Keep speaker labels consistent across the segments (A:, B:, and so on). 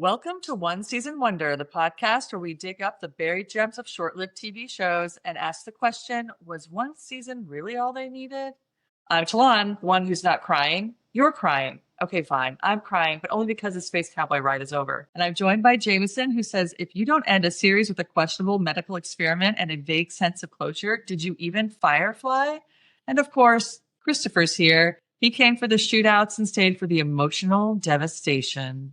A: Welcome to One Season Wonder, the podcast where we dig up the buried gems of short-lived TV shows and ask the question, was one season really all they needed? I'm Talon, one who's not crying. You're crying. Okay, fine. I'm crying, but only because the Space Cowboy ride is over. And I'm joined by Jamison, who says, if you don't end a series with a questionable medical experiment and a vague sense of closure, did you even Firefly? And of course, Christopher's here. He came for the shootouts and stayed for the emotional devastation.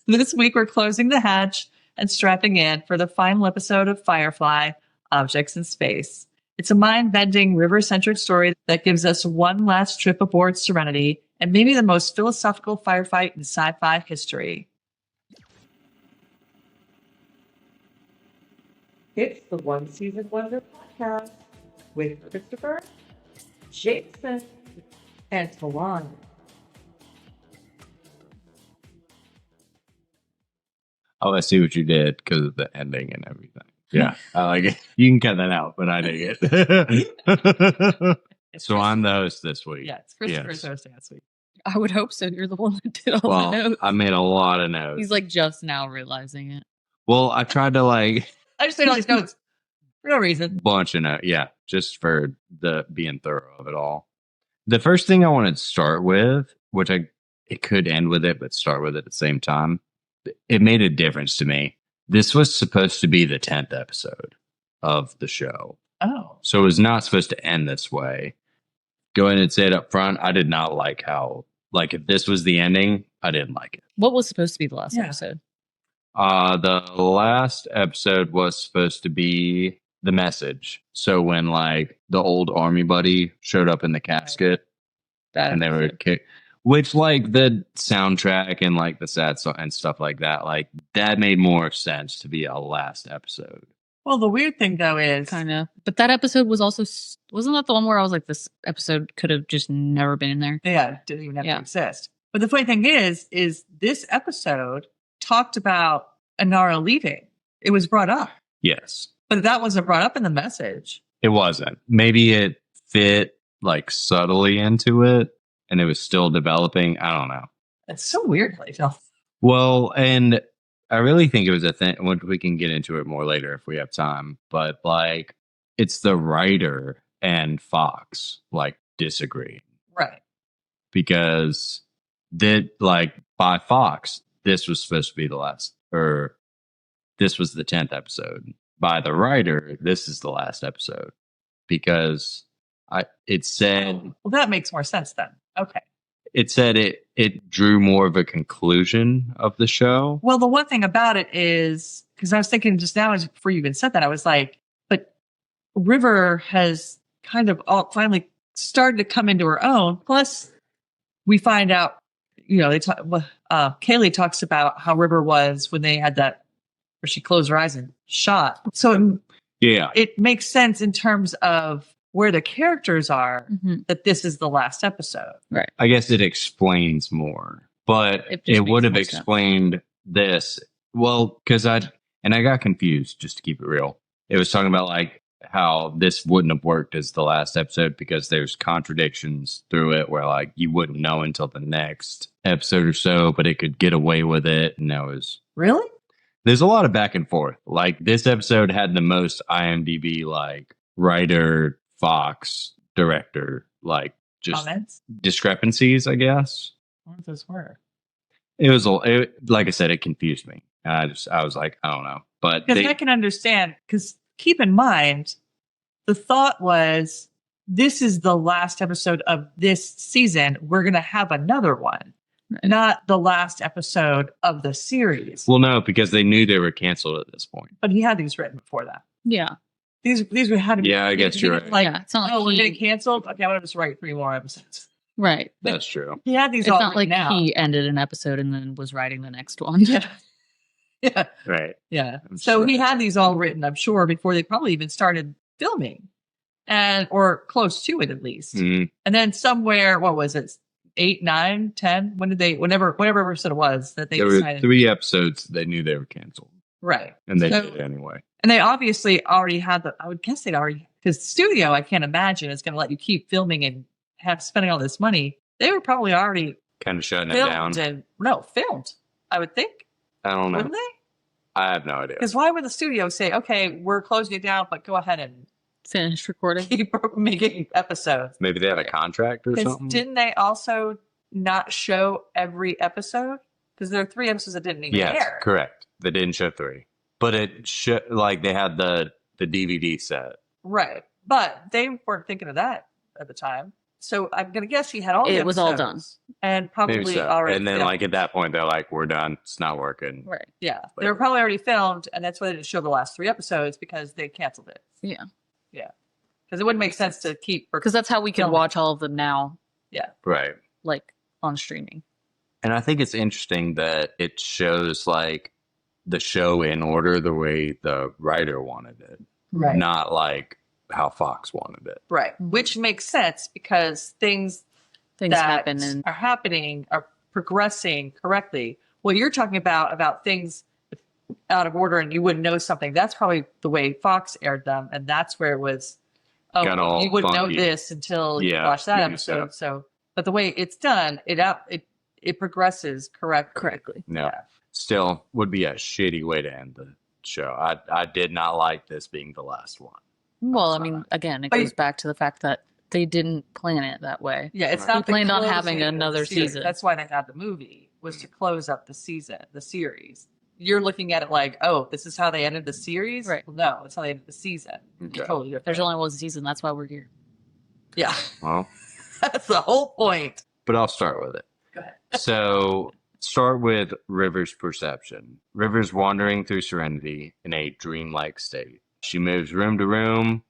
A: This week, we're closing the hatch and strapping in for the final episode of Firefly, Objects in Space. It's a mind-bending, river-centric story that gives us one last trip aboard Serenity and maybe the most philosophical firefight in sci-fi history. It's the One Season Wonder podcast with Christopher, Jason, and Talon.
B: Oh, I see what you did because of the ending and everything. Yeah, I like it. You can cut that out, but I dig it. So I'm the host this week.
A: Yeah, it's Christopher's hosting this week.
C: I would hope so. You're the one that did all the notes.
B: I made a lot of notes.
C: He's like just now realizing it.
B: Well, I tried to
A: I just made all these notes for no reason.
B: Bunch of notes. Yeah, just for the being thorough of it all. The first thing I wanted to start with, which it could end with it, but start with it at the same time. It made a difference to me. This was supposed to be the 10th episode of the show.
A: Oh.
B: So it was not supposed to end this way. Go ahead and say it up front. I did not like how, if this was the ending, I didn't like it.
C: What was supposed to be the last episode?
B: The last episode was supposed to be the message. So when, the old army buddy showed up in the casket and they were kicked. Which, the soundtrack and, the sad song and stuff like that, that made more sense to be a last episode.
A: Well, the weird thing, though, is...
C: Kind of. But that episode was also... Wasn't that the one where I was like, this episode could have just never been in there?
A: Yeah, it didn't even have to exist. But the funny thing is this episode talked about Inara leaving. It was brought up.
B: Yes.
A: But that wasn't brought up in the message.
B: It wasn't. Maybe it fit, subtly into it. And it was still developing. I don't know.
A: It's so weird.
B: Well, and I really think it was a thing. We can get into it more later if we have time. But it's the writer and Fox disagreeing,
A: right?
B: Because by Fox, this was supposed to be the last, or this was the 10th episode. By the writer, this is the last episode because it said.
A: Oh, well, that makes more sense then. Okay.
B: It said it drew more of a conclusion of the show.
A: Well, the one thing about it is, because I was thinking just now, before you even said that, I was like, but River has kind of finally started to come into her own. Plus, we find out, Kaylee talks about how River was when they had that, where she closed her eyes and shot. So it makes sense in terms of where the characters are, that this is the last episode.
C: Right.
B: I guess it explains more, but it would have explained this. Well, because I got confused, just to keep it real. It was talking about how this wouldn't have worked as the last episode because there's contradictions through it where you wouldn't know until the next episode or so, but it could get away with it. And that was
A: really,
B: there's a lot of back and forth. This episode had the most IMDb, writer, Fox, director, just
A: comments?
B: Discrepancies, I guess.
A: What those were?
B: It was, like I said, it confused me. I was like, I don't know. But
A: because I can understand, because keep in mind, the thought was, this is the last episode of this season. We're going to have another one, not the last episode of the series.
B: Well, no, because they knew they were canceled at this point.
A: But he had these written before that.
C: Yeah.
A: These were had to be.
B: Yeah, I guess you're right.
C: It's not
A: we're getting canceled. Okay, I'm gonna just write 3 more episodes.
C: Right.
B: That's true.
A: He had these.
C: It's
A: all
C: not like
A: out.
C: he ended an episode and then was writing the next one.
A: Yeah. Yeah.
B: Right.
A: Yeah. So he had these all written, I'm sure, before they probably even started filming, or close to it at least.
B: Mm-hmm.
A: And then somewhere, what was it? 8, 9, 10? Whatever episode it was that they decided.
B: Were 3 episodes they knew they were canceled.
A: Right.
B: And they did it anyway.
A: And they obviously already had I would guess they'd already, because studio, I can't imagine, is going to let you keep filming and spending all this money. They were probably already
B: kind of shutting it down.
A: Filmed. I would think.
B: I don't know.
A: Wouldn't they?
B: I have no idea.
A: Because why would the studio say, okay, we're closing it down, but go ahead and
C: finish recording?
A: Keep making episodes.
B: Maybe they had a contract or something?
A: Didn't they also not show every episode? Because there are 3 episodes that didn't even air.
B: Yes, correct. They didn't show 3. But it like they had the DVD set.
A: Right. But they weren't thinking of that at the time. So I'm going to guess he had all the episodes.
C: It was all done.
A: And probably already
B: And then
A: filmed.
B: like at that point, they're like, we're done. It's not working.
C: Right.
A: Yeah. They were probably already filmed. And that's why they didn't show the last 3 episodes because they canceled it.
C: Yeah.
A: Yeah. Because it wouldn't make sense to keep.
C: Because that's how we can watch all of them now.
A: Yeah.
B: Right.
C: Like on streaming.
B: And I think it's interesting that it shows like the show in order the way the writer wanted it.
A: Right.
B: Not like how Fox wanted it.
A: Right. Which makes sense because things that
C: happen and
A: are happening are progressing correctly. Well, you're talking about things out of order and you wouldn't know something. That's probably the way Fox aired them. And that's where it was, you wouldn't know this until you watch that episode. So, but the way it's done, it progresses correctly.
B: No. Yeah. Still would be a shitty way to end the show. I did not like this being the last one.
C: Well, I mean, again, it goes back to the fact that they didn't plan it that way.
A: Yeah, it's not.
C: They planned on having another season.
A: That's why they had the movie, was to close up the series. You're looking at it like, oh, this is how they ended the series?
C: Right.
A: Well, no, it's how they ended the season.
B: Okay.
A: Totally different.
C: There's only one season. That's why we're here.
A: Yeah.
B: Well,
A: that's the whole point.
B: But I'll start with it.
A: Go ahead.
B: So start with River's perception. River's wandering through Serenity in a dreamlike state. She moves room to room.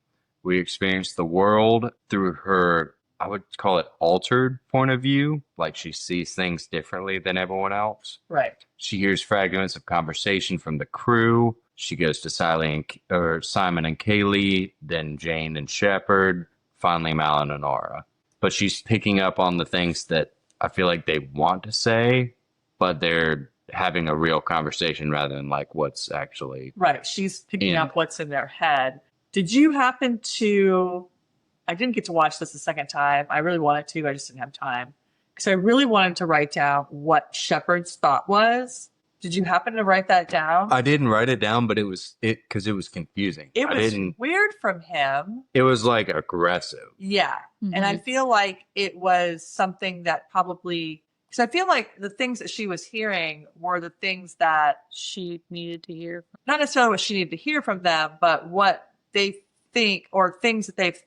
B: We experience the world through her, I would call it altered point of view. Like she sees things differently than everyone else.
A: Right.
B: She hears fragments of conversation from the crew. She goes to Simon and Kaylee, then Jane and Shepard, finally Mal and Inara. But she's picking up on the things that I feel like they want to say, but they're having a real conversation rather than like what's actually
A: right. She's picking up what's in their head. Did you happen to? I didn't get to watch this a second time. I really wanted to. I just didn't have time because I really wanted to write down what Shepard's thought was. Did you happen to write that down?
B: I didn't write it down, but it was confusing.
A: It was weird from him.
B: It was like aggressive.
A: Yeah. Mm-hmm. And I feel like it was something that probably, because I feel like the things that she was hearing were the things that
C: she needed to hear.
A: Not necessarily what she needed to hear from them, but what they think or things that they've,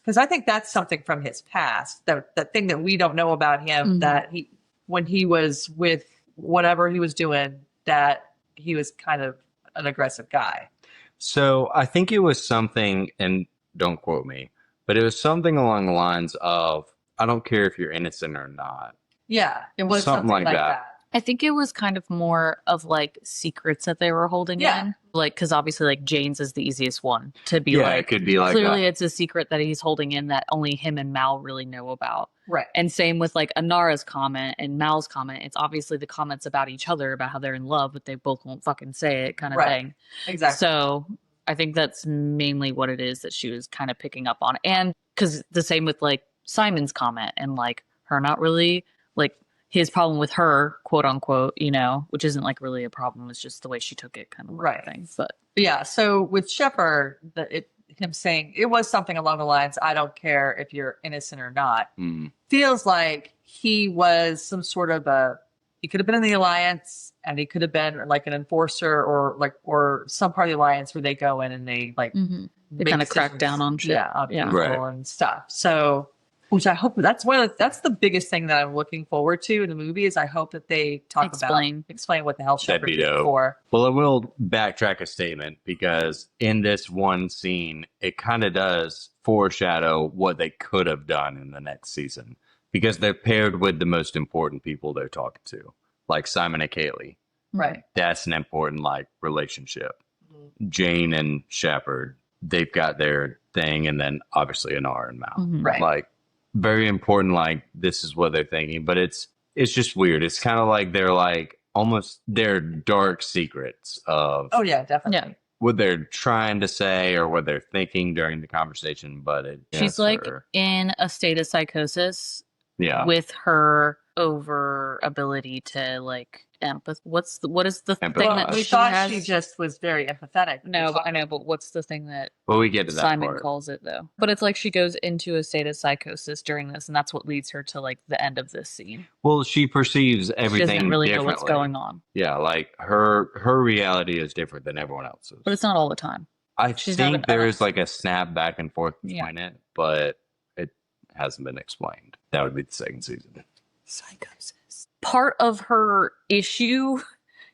A: because I think that's something from his past, that thing that we don't know about him, that when he was with whatever he was doing, that he was kind of an aggressive guy.
B: So I think it was something, and don't quote me, but it was something along the lines of, I don't care if you're innocent or not.
A: Yeah, it was something like that.
C: I think it was kind of more of like secrets that they were holding in. Like, because obviously like Jane's is the easiest one to be like.
B: It could be like
C: clearly it's a secret that he's holding in that only him and Mal really know about.
A: Right.
C: And same with like Inara's comment and Mal's comment. It's obviously the comments about each other, about how they're in love, but they both won't fucking say it kind of thing.
A: Exactly.
C: So I think that's mainly what it is that she was kind of picking up on. And because the same with like Simon's comment and like her not really like his problem with her, quote unquote, you know, which isn't like really a problem. It's just the way she took it kind of thing. But
A: yeah. So with Shepard, him saying it was something along the lines, I don't care if you're innocent or not, feels like he was some sort of he could have been in the Alliance and he could have been like an enforcer or some part of the Alliance where they go in and they like,
C: they kind of crack down on shit.
A: On people and stuff. So, which I hope that's the biggest thing that I'm looking forward to in the movie is I hope that they explain what the hell Shepard did before.
B: Well, I will backtrack a statement because in this one scene, it kind of does foreshadow what they could have done in the next season because they're paired with the most important people they're talking to, like Simon and Kaylee.
A: Right.
B: That's an important like relationship. Jane and Shepard, they've got their thing, and then obviously Inara and Mal.
A: Right.
B: Like, very important, like this is what they're thinking, but it's just weird. It's kind of like they're like almost their dark secrets of
A: definitely
B: what they're trying to say or what they're thinking during the conversation. But
C: she's like in a state of psychosis
B: with
C: her over ability to like empath. What is the thing
B: Empathize.
C: that
A: we
C: she
A: thought
C: has?
A: she just was very empathetic.
C: No, but I know, but what's the thing that
B: Well, we get to that
C: Simon
B: part.
C: calls it though? But it's like she goes into a state of psychosis during this, and that's what leads her to like the end of this scene.
B: Well, she perceives
C: She
B: everything
C: doesn't really know
B: differently.
C: what's going on.
B: Yeah, like her reality is different than everyone else's.
C: But it's not all the time.
B: I
C: she's
B: think
C: not
B: there
C: an-
B: is like a snap back and forth between it, but it hasn't been explained. That would be the second season.
C: Psychosis. Part of her issue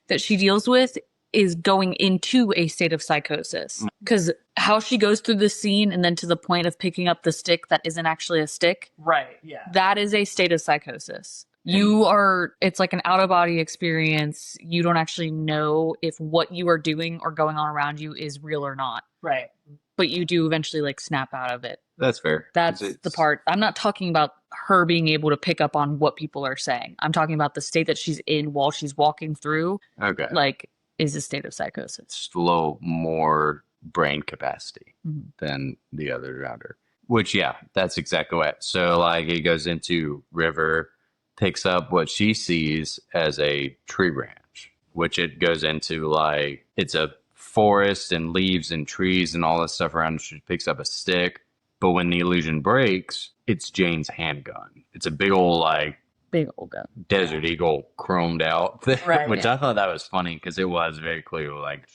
C: that she deals with is going into a state of psychosis. Because how she goes through the scene and then to the point of picking up the stick that isn't actually a stick,
A: Right, yeah.
C: that is a state of psychosis. It's like an out of body experience. You don't actually know if what you are doing or going on around you is real or not.
A: Right.
C: But you do eventually like snap out of it.
B: That's fair.
C: That's the part. I'm not talking about her being able to pick up on what people are saying. I'm talking about the state that she's in while she's walking through.
B: Okay.
C: Like, is a state of psychosis.
B: Just a little more brain capacity than the other around her. Which, yeah, that's exactly what. So, like, it goes into River, takes up what she sees as a tree branch, which it goes into, like, it's a forest and leaves and trees and all this stuff around. She picks up a stick. But when the illusion breaks, it's Jane's handgun. It's a big old, like,
C: gun.
B: Desert Eagle chromed out thing,
A: Right,
B: which I thought that was funny because it was very clear, like,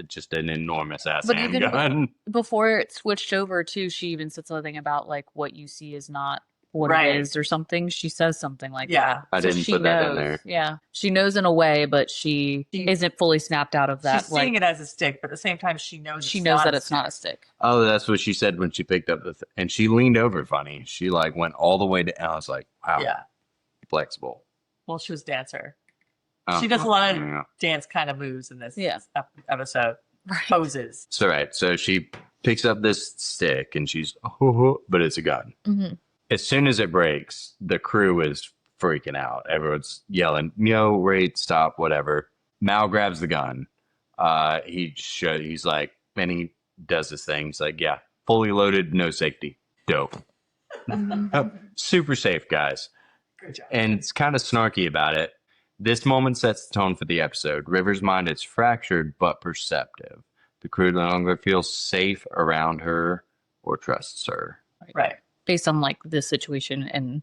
B: just an enormous ass
C: But even
B: handgun.
C: before it switched over too, she even said something about like what you see is not what
A: Right.
C: it is or something. She says something like
A: Yeah.
C: that.
B: I didn't
C: she
B: put that in
C: knows.
B: there.
C: Yeah. She knows in a way, but she isn't fully snapped out of that.
A: She's seeing it as a stick, but at the same time, she knows
C: that it's not a stick.
B: Oh, that's what she said when she picked up and she leaned over funny. She like went all the way to, I was like, wow,
A: Yeah.
B: flexible.
A: Well, she was a dancer.
B: Oh,
A: She does a lot of
B: yeah.
A: dance kind of moves in this
C: Yeah.
A: episode.
C: Right.
A: Poses.
B: So, right. So she picks up this stick and she's, but it's a gun.
C: Mm-hmm.
B: As soon as it breaks, the crew is freaking out. Everyone's yelling, "Yo, rate, stop, whatever." Mal grabs the gun. He's like, and he does this thing. He's like, "Yeah, fully loaded, no safety, dope, super safe, guys."
A: Good job.
B: And it's kind of snarky about it. This moment sets the tone for the episode. River's mind is fractured but perceptive. The crew no longer feels safe around her or trusts her.
A: Right.
C: Based on like this situation and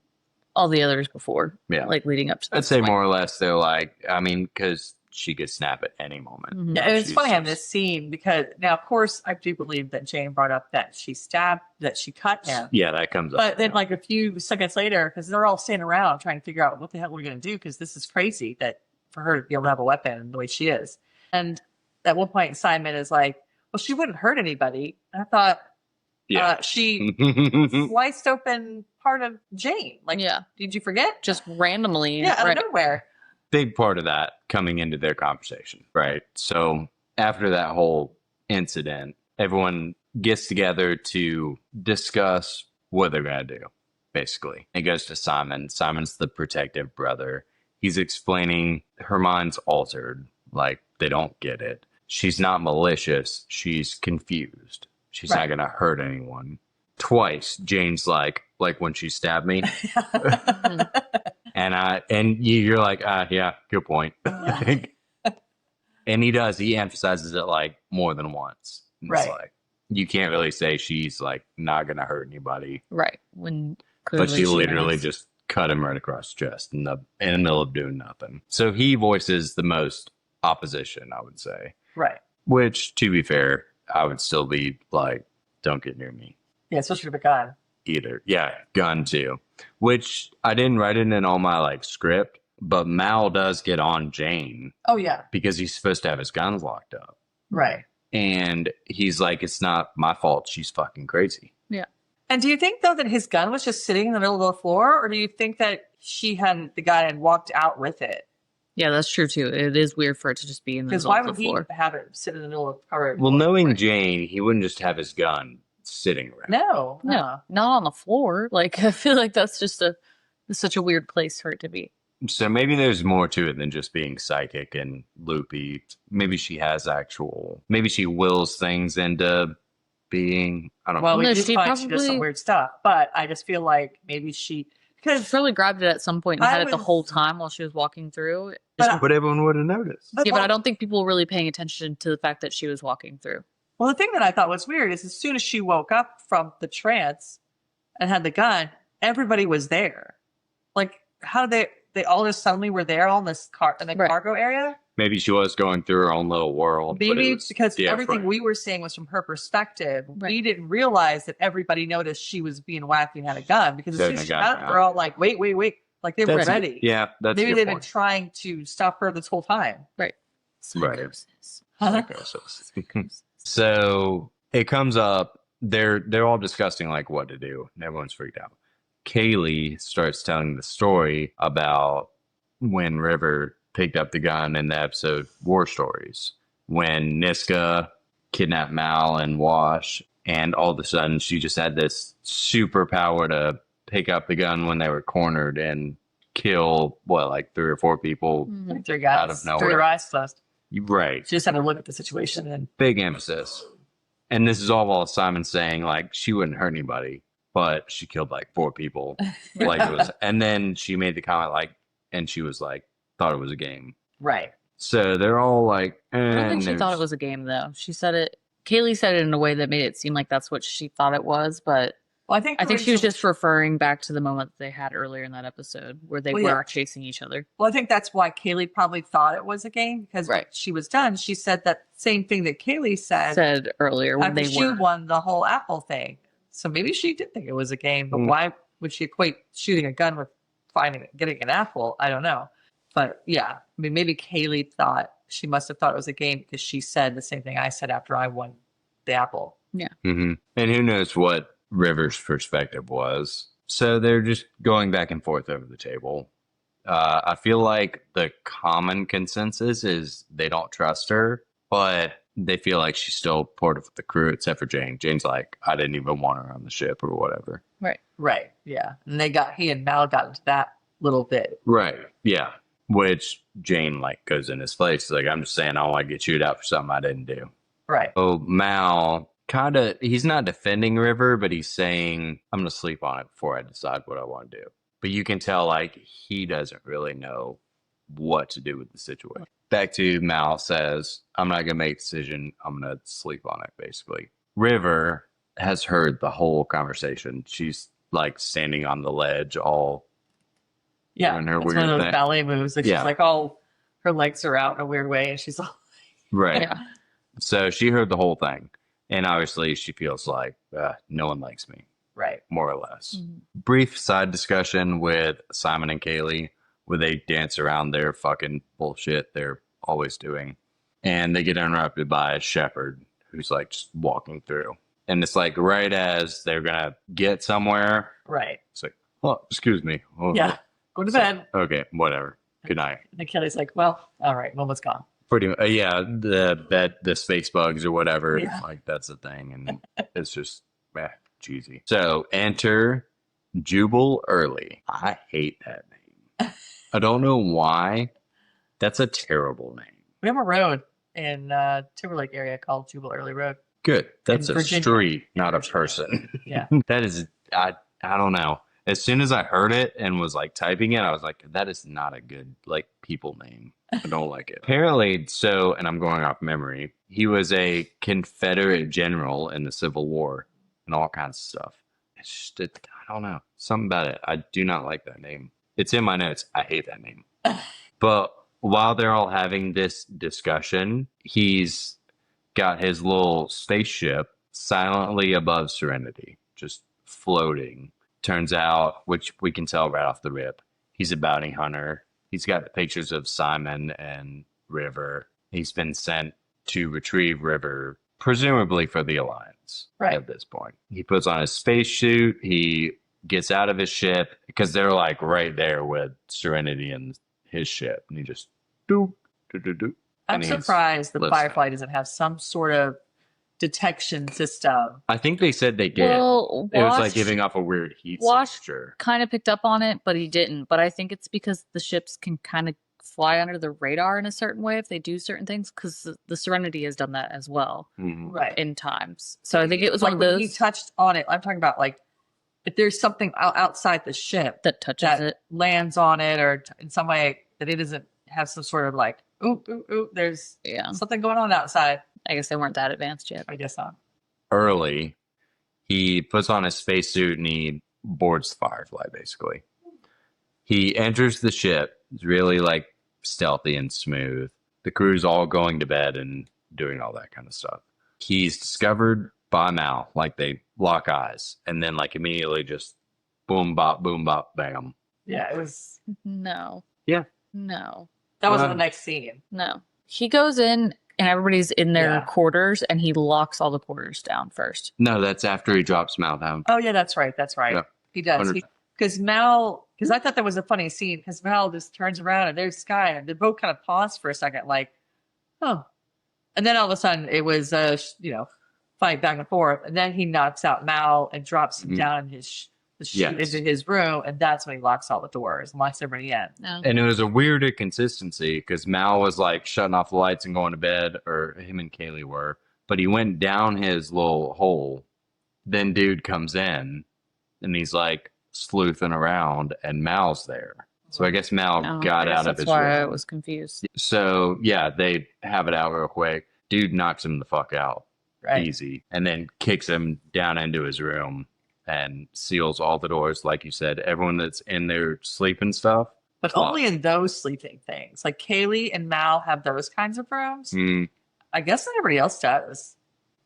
C: all the others before.
B: Yeah.
C: Like leading up to
B: I'd
C: this
B: say
C: point.
B: more or less they're like, I mean, because she could snap at any moment.
C: Mhm.
A: Yeah, and it's
B: She's
A: funny on
B: just-
A: this scene because now, of course, I do believe that Jane brought up that she cut him.
B: Yeah, that comes up.
A: But then, like a few seconds later, because they're all standing around trying to figure out what the hell we're going to do, because this is crazy that for her to be able to have a weapon the way she is. And at one point, Simon is like, "Well, she wouldn't hurt anybody." And I thought,
B: Yeah.
A: she sliced open part of Jane. Like,
C: Yeah.
A: did you forget?
C: Just randomly.
A: Yeah, out
C: right.
A: of nowhere.
B: Big part of that coming into their conversation, right? So after that whole incident, everyone gets together to discuss what they're going to do, basically. It goes to Simon. Simon's the protective brother. He's explaining her mind's altered, like they don't get it. She's not malicious. She's confused. She's not going to hurt anyone. Twice, Jane's like when she stabbed me. And you're like, yeah, good point. And he does. He emphasizes it like more than once. And it's
A: Right.
B: like, you can't really say she's like not going to hurt anybody.
C: Right. When
B: But she
C: clearly
B: literally
C: is.
B: just cut him right across the chest in the middle of doing nothing. So he voices the most opposition, I would say.
A: Right.
B: Which, to be fair, I would still be like, don't get near me
A: Yeah, especially with a gun.
B: either. Yeah, gun too. Which I didn't write it in all my like script, but Mal does get on Jane
A: Oh, yeah.
B: because he's supposed to have his guns locked up.
A: Right.
B: And he's like, it's not my fault. She's fucking crazy.
A: And do you think, though, that his gun was just sitting in the middle of the floor? Or do you think that the guy had walked out with it?
C: Yeah, that's true too. It is weird for it to just be in the
A: Because
C: middle
A: why
C: of the
A: would he
C: floor.
A: have it sit in the middle of the car?
B: Well, knowing Jane, he wouldn't just have his gun sitting around.
A: No.
C: No, not on the floor. Like I feel like that's just such a weird place for it to be.
B: So maybe there's more to it than just being psychic and loopy. Maybe she maybe she wills things into being, I don't
A: Well,
B: know.
A: we
C: No,
A: do
C: she
A: find she does some
C: probably-
A: weird stuff, but I just feel like maybe Because
C: probably grabbed it at some point and had it the whole time while she was walking through.
B: But everyone would have noticed.
C: But I don't think people were really paying attention to the fact that she was walking through.
A: Well, the thing that I thought was weird is as soon as she woke up from the trance and had the gun, everybody was there. Like, how did they all just suddenly were there all in this cargo area?
B: Maybe she was going through her own little world.
A: Maybe it's because everything we were seeing was from her perspective. Right. We didn't realize that everybody noticed she was being whacked and had a gun because as soon as she got it, we're all like, wait. Like they were ready.
B: Yeah, that's
A: maybe they've been trying to stop her this whole time.
C: Right.
B: Psychosis. So it comes up. They're all discussing like what to do. And everyone's freaked out. Kaylee starts telling the story about when River picked up the gun in the episode War Stories, when Niska kidnapped Mal and Wash, and all of a sudden she just had this superpower to pick up the gun when they were cornered and kill like 3 or 4 people out of nowhere.
A: 3 eyes closed.
B: Right.
A: She just had to look at the situation and
B: big emphasis. And this is all while Simon's saying like she wouldn't hurt anybody, but she killed like 4 people. Like it was, and then she made the comment like, and she was like, thought it was a game.
A: Right.
B: So they're all like,
C: I don't think she thought it was a game though. She said it. Kaylee said it in a way that made it seem like that's what she thought it was, but I think she was just referring back to the moment they had earlier in that episode where they were chasing each other.
A: Well, I think that's why Kaylee probably thought it was a game because when she was done, she said that same thing that Kaylee said
C: earlier when
A: she won the whole Apple thing. So maybe she did think it was a game, but why would she equate shooting a gun with getting an apple? I don't know. But yeah, I mean, maybe Kaylee she must have thought it was a game because she said the same thing I said after I won the apple.
C: Yeah.
B: Mm-hmm. And who knows what River's perspective was. So they're just going back and forth over the table. I feel like the common consensus is they don't trust her, but they feel like she's still part of the crew, except for Jane. Jane's like, I didn't even want her on the ship or whatever.
A: Right. Yeah. And he and Mal got into that little bit.
B: Right. Yeah. Which Jane like goes in his place. She's like, I'm just saying I don't want to get chewed out for something I didn't do.
A: Right.
B: Oh, Mal he's not defending River, but he's saying, I'm going to sleep on it before I decide what I want to do. But you can tell like he doesn't really know what to do with the situation. Back to Mal says, I'm not going to make a decision. I'm going to sleep on it, basically. River has heard the whole conversation. She's like standing on the ledge all
A: doing her weird one of those ballet moves. Like she's like all her legs are out in a weird way and she's all
B: right. Yeah. So she heard the whole thing. And obviously she feels like no one likes me.
A: Right.
B: More or less. Mm-hmm. Brief side discussion with Simon and Kaylee where they dance around their fucking bullshit they're always doing. And they get interrupted by Shepard, who's like just walking through. And it's like right as they're going to get somewhere.
A: Right.
B: It's like, well, excuse me. Oh,
A: yeah. Go to bed.
B: Okay, whatever. Good night.
A: And Kaylee's like, well, all right, Momo's gone.
B: Pretty much, the space bugs or whatever. Yeah. Like that's the thing, and it's just cheesy. So enter Jubal early. I hate that name. I don't know why. That's a terrible name.
A: We have a road in Timberlake area called Jubal Early Road.
B: Good. That's a street, not a person.
A: Yeah.
B: That is. I don't know. As soon as I heard it and was like typing it, I was like, that is not a good like people name. I don't like it. Apparently, and I'm going off memory, he was a Confederate general in the Civil War and all kinds of stuff. It's just, I don't know. Something about it. I do not like that name. It's in my notes. I hate that name. But while they're all having this discussion, he's got his little spaceship silently above Serenity, just floating. Turns out, which we can tell right off the rip, he's a bounty hunter. He's got pictures of Simon and River. He's been sent to retrieve River, presumably for the Alliance at this point. He puts on his spacesuit. He gets out of his ship because they're like right there with Serenity and his ship. And he just do.
A: I'm surprised the Firefly doesn't have some sort of detection system.
B: I think they said they did. Well, it was like giving off a weird heat signature.
C: Kind of picked up on it, but he didn't. But I think it's because the ships can kind of fly under the radar in a certain way if they do certain things, because the Serenity has done that as well,
A: right?
C: In times. So I think it was
A: like
C: one of those.
A: He touched on it. I'm talking about like if there's something outside the ship
C: that touches
A: that
C: it,
A: lands on it, or in some way that it doesn't have some sort of like, ooh, ooh, ooh, there's something going on outside.
C: I guess they weren't that advanced yet.
A: I guess not.
B: Early, he puts on his spacesuit and he boards the Firefly, basically. He enters the ship. It's really like stealthy and smooth. The crew's all going to bed and doing all that kind of stuff. He's discovered by Mal, like they lock eyes, and then like immediately just boom, bop, bam.
A: Yeah, it was.
C: No.
B: Yeah.
C: No.
A: That wasn't the next scene.
C: No. He goes in and everybody's in their quarters and he locks all the quarters down first.
B: No, that's after he drops Mal down.
A: Oh, yeah, that's right. That's right. Yeah. He does. Because I thought that was a funny scene because Mal just turns around and there's Sky and they both kind of pause for a second, like, oh. And then all of a sudden it was, fight back and forth. And then he knocks out Mal and drops him down in his into his room. And that's when he locks all the doors and locks everybody in.
C: No.
B: And it was a weird inconsistency because Mal was like shutting off the lights and going to bed, or him and Kaylee were. But he went down his little hole. Then dude comes in and he's like sleuthing around and Mal's there. So I guess Mal got out of his room. That's
C: why I was confused.
B: So yeah, they have it out real quick. Dude knocks him the fuck out. Right. Easy. And then kicks him down into his room and seals all the doors. Like you said, everyone that's in there sleeping stuff.
A: But only in those sleeping things. Like Kaylee and Mal have those kinds of rooms. I guess not everybody else does.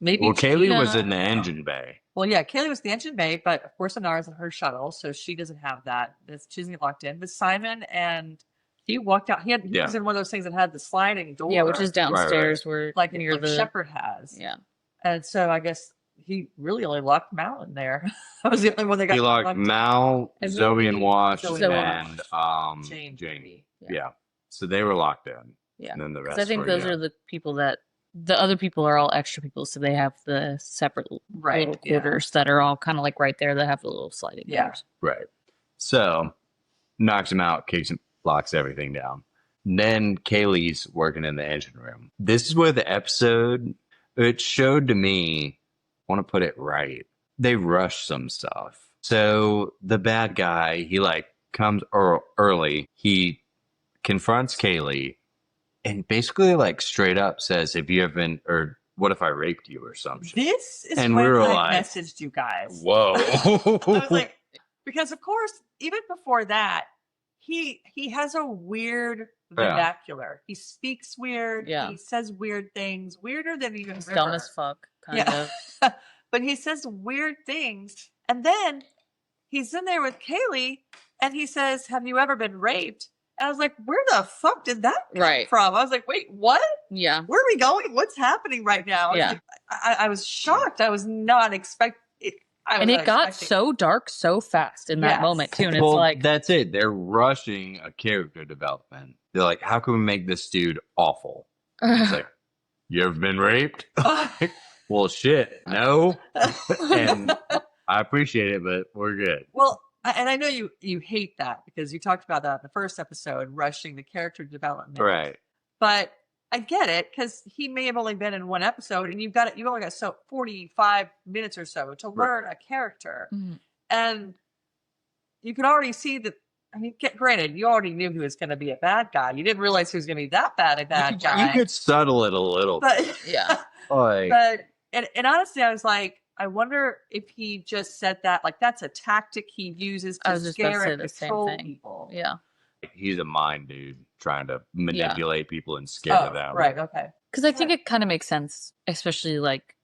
A: Maybe.
B: Well, Kaylee was in the engine bay.
A: Well, yeah, Kaylee was in the engine bay, but of course Inara's in her shuttle, so she doesn't have that. She doesn't get locked in. But Simon and he walked out. He was in one of those things that had the sliding door.
C: Yeah, which is downstairs where
A: like the Shepherd has.
C: Yeah.
A: And so I guess he really only locked Mal in there. That was the only one that got.
B: He locked Mal, Zoe and Wash, and Jane. Yeah. So they were locked in.
C: Yeah.
B: And then the rest.
C: I think those are the people that the other people are all extra people, so they have the separate little quarters that are all kind of like right there that have the little sliding doors.
B: Right. So knocks him out, kicks him, locks everything down. Then Kaylee's working in the engine room. This is where the episode, it showed to me, I want to put it right, they rushed some stuff. So the bad guy, he like comes early, he confronts Kaylee and basically like straight up says, have you ever been, or what if I raped you or something?
A: This is when I messaged you guys.
B: Whoa.
A: I was like, because of course, even before that, he has a weird vernacular. He speaks weird. He says weird things, weirder than even River.
C: Dumb as fuck, kind of.
A: But he says weird things. And then he's in there with Kaylee and he says, have you ever been raped? And I was like, where the fuck did that come from? I was like, wait, what?
C: Yeah.
A: Where are we going? What's happening right now? I was shocked. I was not expecting it.
C: And it got so dark so fast in that moment, too. And it's like...
B: That's it. They're rushing a character development. They're like, how can we make this dude awful? It's like, you ever been raped? Well, shit, no. And I appreciate it, but we're good.
A: Well, and I know you hate that because you talked about that in the first episode, rushing the character development.
B: Right.
A: But I get it because he may have only been in one episode and you've only got 45 minutes or so to learn a character. Mm-hmm. And you could already see that. I mean, granted, you already knew he was going to be a bad guy. You didn't realize he was going to be that bad a bad guy.
B: You could settle it a little.
A: But,
C: yeah.
A: But honestly, I was like, I wonder if he just said that, like that's a tactic he uses to scare and control people.
C: Yeah.
B: He's a mind dude trying to manipulate people and scare them.
A: Right, okay.
C: Because I think it kind of makes sense, especially like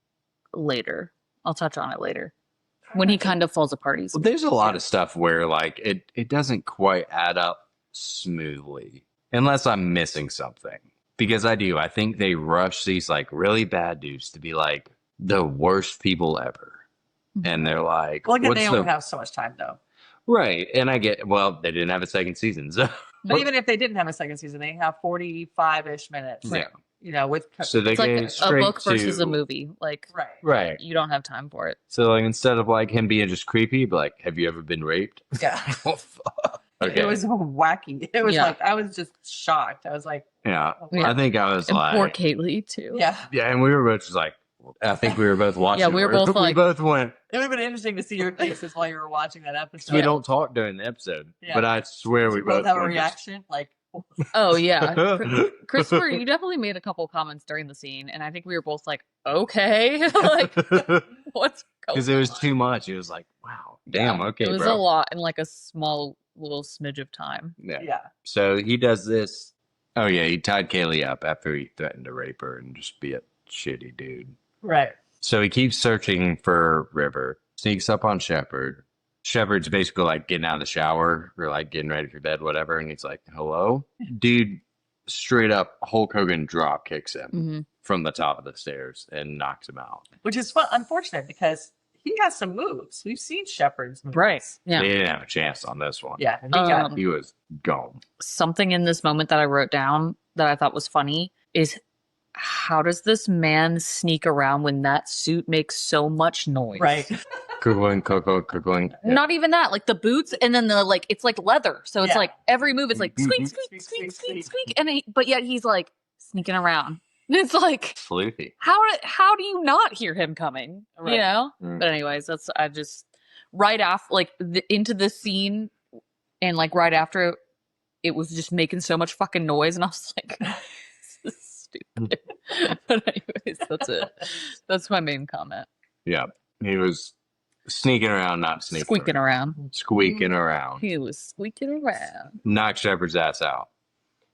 C: later. I'll touch on it later. When he kind of falls apart.
B: Well, there's a lot of stuff where like it doesn't quite add up smoothly unless I'm missing something. Because I think they rush these like really bad dudes to be like the worst people ever. And they're like,
A: well, again, they only have so much time though.
B: Right. And I get, well, they didn't have a second season. So.
A: But even if they didn't have a second season, they have 45-ish minutes.
B: Yeah.
A: You know, with
B: so they
C: it's like a book versus a movie. Like,
B: right.
C: You don't have time for it.
B: So like instead of like him being just creepy, but like, have you ever been raped?
A: Yeah.
B: Oh, fuck. Okay.
A: It was wacky. It was like, I was just shocked. I was like,
B: I think I was
C: and
B: like,
C: poor Kaylee too.
A: Yeah.
B: Yeah. And we were both just like, I think we were both watching.
C: Yeah, we were both
B: we both went.
A: It would have been interesting to see your faces while you were watching that episode.
B: We don't talk during the episode, but I swear we both
A: have a reaction. Like,
C: oh yeah, Christopher, you definitely made a couple comments during the scene, and I think we were both like, okay, like what's going on?
B: Because it was too much. It was like, wow, damn, okay,
C: it was
B: bro.
C: a lot in like a small little smidge of time.
B: Yeah. So he does this. Oh yeah, he tied Kaylee up after he threatened to rape her and just be a shitty dude.
A: Right.
B: So he keeps searching for River, sneaks up on Shepard. Shepard's basically like getting out of the shower or like getting ready for bed, whatever. And he's like, hello? Dude, straight up Hulk Hogan drop kicks him from the top of the stairs and knocks him out.
A: Which is unfortunate because he has some moves. We've seen Shepard's moves.
C: Right. Yeah.
B: They didn't have a chance on this one.
A: Yeah.
B: He was gone.
C: Something in this moment that I wrote down that I thought was funny is, how does this man sneak around when that suit makes so much noise?
A: Right.
B: Cuckling. Yeah.
C: Not even that, like the boots, and then the like, it's like leather, so it's like every move is like squeak, squeak, squeak, squeak, squeak, and but yet he's like sneaking around. It's like
B: Floofy.
C: How do you not hear him coming? Right. You know. But anyways, I just right after like into this scene, and like right after it was just making so much fucking noise, and I was like, this is stupid. But anyways, that's it. That's my main comment.
B: Yeah, he was sneaking around, not sneaking.
C: Squeaking around.
B: Squeaking around.
C: He was squeaking around.
B: Knocked Shepard's ass out.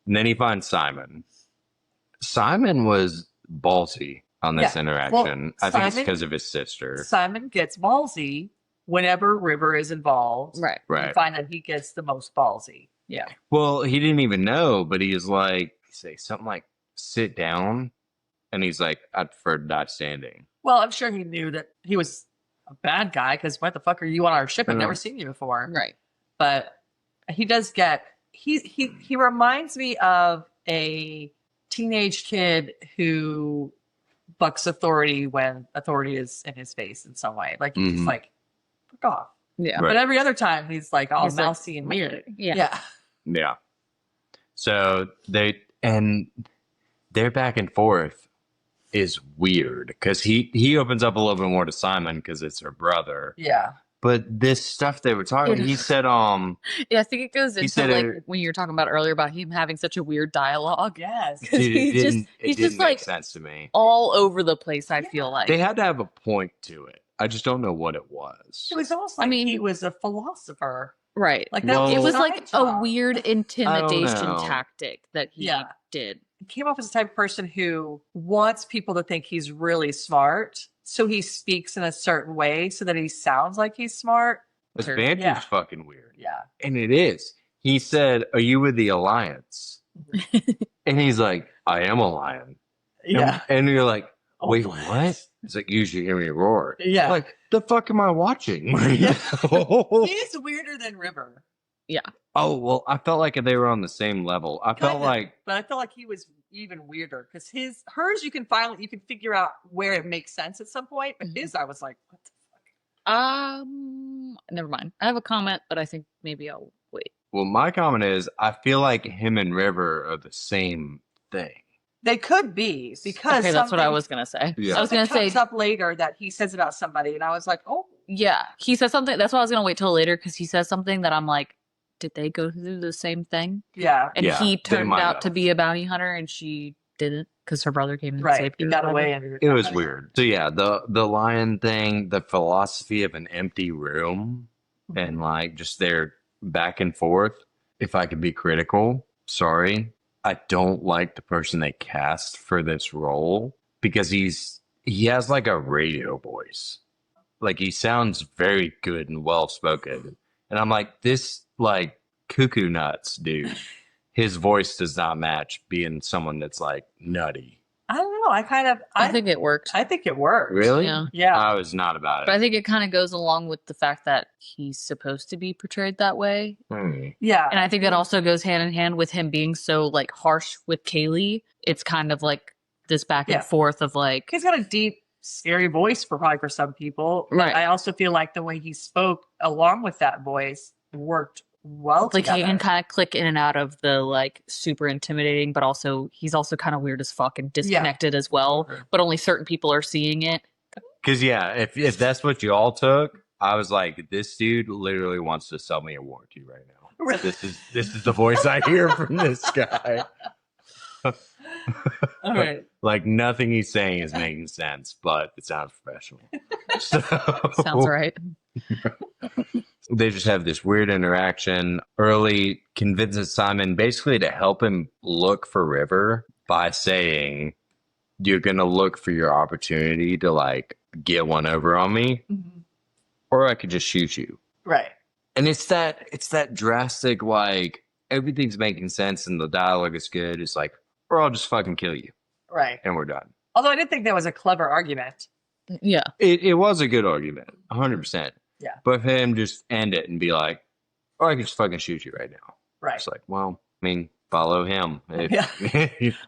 B: And then he finds Simon. Simon was ballsy on this interaction. Well, I think it's because of his sister.
A: Simon gets ballsy whenever River is involved.
C: Right.
A: You find that he gets the most ballsy. Yeah.
B: Well, he didn't even know, but he was like, say something like, sit down. And he's like, I prefer not standing.
A: Well, I'm sure he knew that he was a bad guy because what the fuck are you on our ship? I've never seen you before.
C: Right.
A: But he does get, he reminds me of a teenage kid who bucks authority when authority is in his face in some way. Like he's like, fuck off.
C: Yeah.
A: Right. But every other time he's like all mousy and weird.
C: Yeah.
B: So their back and forth is weird because he opens up a little bit more to Simon because it's her brother.
A: Yeah.
B: But this stuff they were talking, he said,
C: yeah, I think it goes into like when you were talking about earlier about him having such a weird dialogue.
A: Yes.
B: Dude, it didn't make sense to me.
C: All over the place, I feel like.
B: They had to have a point to it. I just don't know what it was.
A: It was almost like he was a philosopher.
C: Right.
A: Like that
C: it was like a weird intimidation tactic that he did.
A: He came off as the type of person who wants people to think he's really smart. So he speaks in a certain way so that he sounds like he's smart.
B: This banter's fucking weird.
A: Yeah.
B: And it is. He said, are you with the Alliance? And he's like, I am a lion.
A: Yeah.
B: And you're like, wait, what? It's like, usually hear me roar.
A: Yeah.
B: Like, the fuck am I watching?
A: Yeah. He's weirder than River.
C: Yeah.
B: Oh, well, I felt like they were on the same level. But
A: I felt like he was even weirder because hers, you can figure out where it makes sense at some point. But his, I was like, what the fuck?
C: Never mind. I have a comment, but I think maybe I'll wait.
B: Well, my comment is, I feel like him and River are the same thing.
A: They could be because
C: that's what I was gonna say.
A: Yeah. I was gonna say up later that he says about somebody, and I was like, oh,
C: yeah, he says something. That's why I was gonna wait till later because he says something that I'm like, did they go through the same thing?
A: Yeah,
C: and he turned out to be a bounty hunter, and she didn't because her brother came and saved her.
A: He got away.
B: It was weird. So yeah, the lion thing, the philosophy of an empty room, and like just their back and forth. If I could be critical, sorry. I don't like the person they cast for this role because he has like a radio voice. Like he sounds very good and well spoken. And I'm like, this like cuckoo nuts dude, his voice does not match being someone that's like nutty.
A: I don't know. I
C: think it worked.
A: I think it worked.
B: Really?
A: Yeah.
B: I was not about it.
C: But I think it kind of goes along with the fact that he's supposed to be portrayed that way.
A: Yeah.
C: And I think that also goes hand in hand with him being so like harsh with Kaylee. It's kind of like this back and forth of like,
A: he's got a deep, scary voice for some people.
C: Right.
A: I also feel like the way he spoke along with that voice worked well
C: like
A: together.
C: he can kind of click in and out of the like super intimidating, but also he's also kind of weird as fuck and disconnected as well. But only certain people are seeing it.
B: Because if that's what you all took, I was like, this dude literally wants to sell me a warranty right now. This is the voice I hear from this guy.
A: All right.
B: Like nothing he's saying is making sense, but it sounds professional. So,
C: Sounds right.
B: they just have this weird interaction. Early convinces Simon basically to help him look for River by saying, you're going to look for your opportunity to like get one over on me, or I could just shoot you.
A: Right.
B: And it's that drastic, like everything's making sense and the dialogue is good. It's like, or I'll just fucking kill you.
A: Right.
B: And we're done.
A: Although I didn't think that was a clever argument.
C: Yeah.
B: It was a good argument, 100%.
A: Yeah.
B: But for him just end it and be like, or I can just fucking shoot you right now.
A: Right.
B: It's like, well, I mean, follow him.
A: Yeah.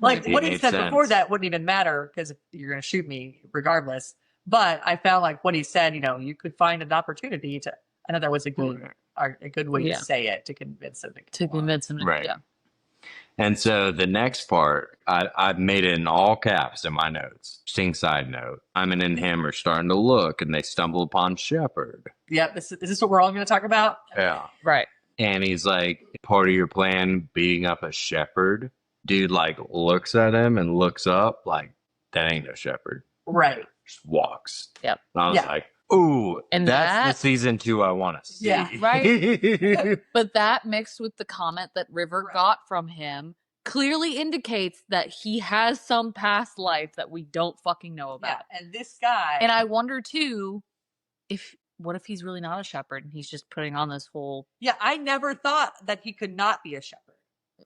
A: Like what he said before that wouldn't even matter because you're going to shoot me regardless. But I found like what he said, you could find an opportunity to, I know that was a good way to say it, to convince him.
B: Right. Yeah. And so the next part, I've made it in all caps in my notes. Interesting side note. Simon and him are starting to look and they stumble upon Shepard.
A: Yep. Is this what we're all going to talk about?
B: Yeah.
C: Right.
B: And he's like, part of your plan, beating up a Shepard? Dude, like, looks at him and looks up, like, that ain't no Shepard.
A: Right.
B: Just walks.
C: Yep.
B: And I was like, ooh, and that's the season 2 I want to see.
A: Yeah.
C: Right. But that mixed with the comment that River got from him clearly indicates that he has some past life that we don't fucking know about.
A: Yeah. And this guy.
C: And I wonder too, what if he's really not a shepherd and he's just putting on this whole.
A: Yeah, I never thought that he could not be a shepherd.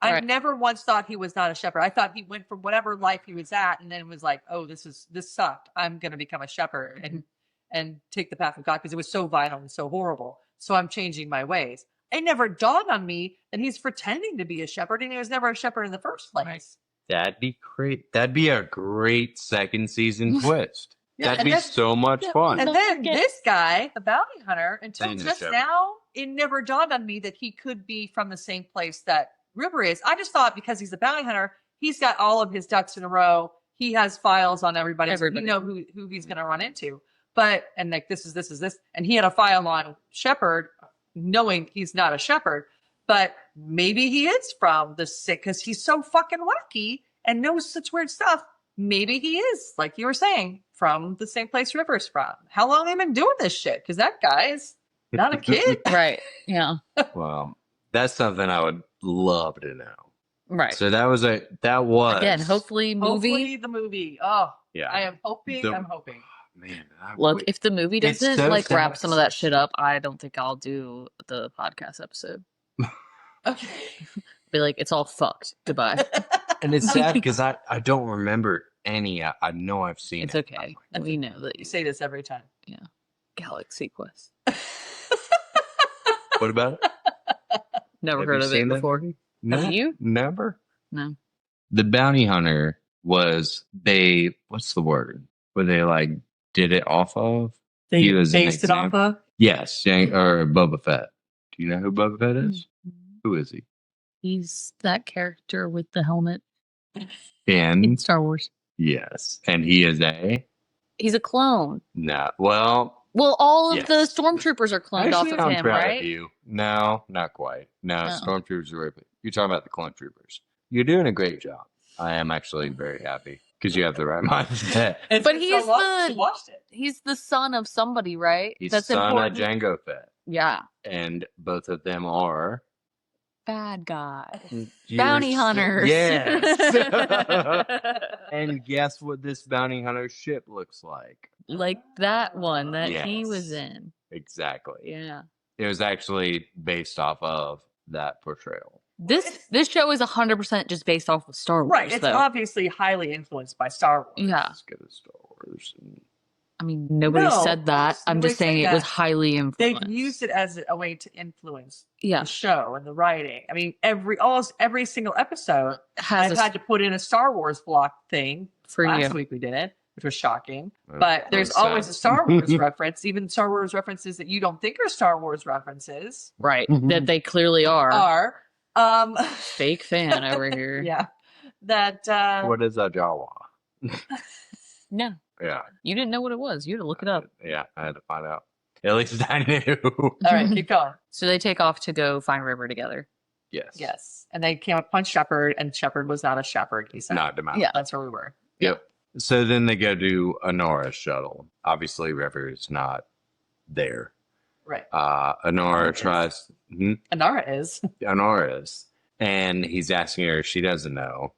A: I
C: Right.
A: never once thought he was not a shepherd. I thought he went from whatever life he was at and then was like, oh, this sucked. I'm going to become a shepherd and take the path of God because it was so violent and so horrible. So I'm changing my ways. It never dawned on me that he's pretending to be a shepherd and he was never a shepherd in the first place.
C: Right.
B: That'd be great. That'd be a great second season twist.
A: Yeah,
B: that'd be so much fun.
A: And then this guy, the bounty hunter, until just now, it never dawned on me that he could be from the same place that River is. I just thought because he's a bounty hunter, he's got all of his ducks in a row. He has files on everybody. So you know who he's going to run into. And like, this is this. And he had a file on Shepard, knowing he's not a shepherd. But maybe he is from the sick because he's so fucking wacky and knows such weird stuff. Maybe he is, like you were saying, from the same place River's from. How long have they been doing this shit? Because that guy's not a kid.
C: Right. Yeah.
B: Well, that's something I would love to know.
C: Right.
B: So that was
C: again, hopefully
A: the movie. Oh,
B: yeah.
A: I am hoping. I'm hoping.
B: Man,
C: look, if the movie doesn't wrap some of that shit up, I don't think I'll do the podcast episode.
A: Okay.
C: Be like, it's all fucked. Goodbye.
B: And it's sad because I don't remember any. I know I've seen
C: it's
B: it.
C: It's okay. We know that
A: you say this every time.
C: Yeah. Galaxy Quest.
B: What about it?
C: Never heard of it before.
B: No,
C: have you?
B: Never.
C: No.
B: The bounty hunter what's the word? Where they like did it off of?
A: They based it off of?
B: Yes, or Boba Fett. Do you know who Boba Fett is? Mm-hmm. Who is he?
C: He's that character with the helmet
B: in
C: Star Wars.
B: Yes, and he's
C: a clone.
B: No, well,
C: all of the stormtroopers are cloned off of him, right?
B: Of you. No, not quite. No, stormtroopers are. You're talking about the clone troopers. You're doing a great job. I am actually very happy because you have the right mindset.
A: But he's
C: the son of somebody, right?
B: He's the son of Jango Fett.
C: Yeah,
B: and both of them are
C: bad guys, bounty hunters.
B: Yes. And guess what this bounty hunter ship looks like?
C: Like that one that he was in.
B: Exactly.
C: Yeah.
B: It was actually based off of that portrayal.
C: This show is 100% just based off of Star Wars.
A: Right. It's obviously highly influenced by Star Wars.
C: Yeah.
B: Let's go to Star Wars.
C: I mean, nobody said that. I'm just saying it was highly influenced.
A: They've used it as a way to influence the show and the writing. I mean, almost every single episode I've had to put in a Star Wars block thing.
C: For
A: Last week we did it. which was shocking. But there's always a Star Wars reference, even Star Wars references that you don't think are Star Wars references.
C: Right. That they clearly are.
A: Fake
C: fan over here.
A: Yeah. That
B: what is a Jawa?
C: No.
B: Yeah.
C: You didn't know what it was. You had to look it up.
B: Yeah, I had to find out. At least I knew.
A: All right, keep going.
C: So they take off to go find River together.
A: Yes. And they came upon Shepard, and Shepard was not a shepherd, he said.
B: Not the
A: Yeah, that's where we were.
B: Yep. So then they go to Honora's shuttle. Obviously, River is not there.
A: Right.
B: Honora tries.
A: Honora is.
B: Honora is. And he's asking her, she doesn't know.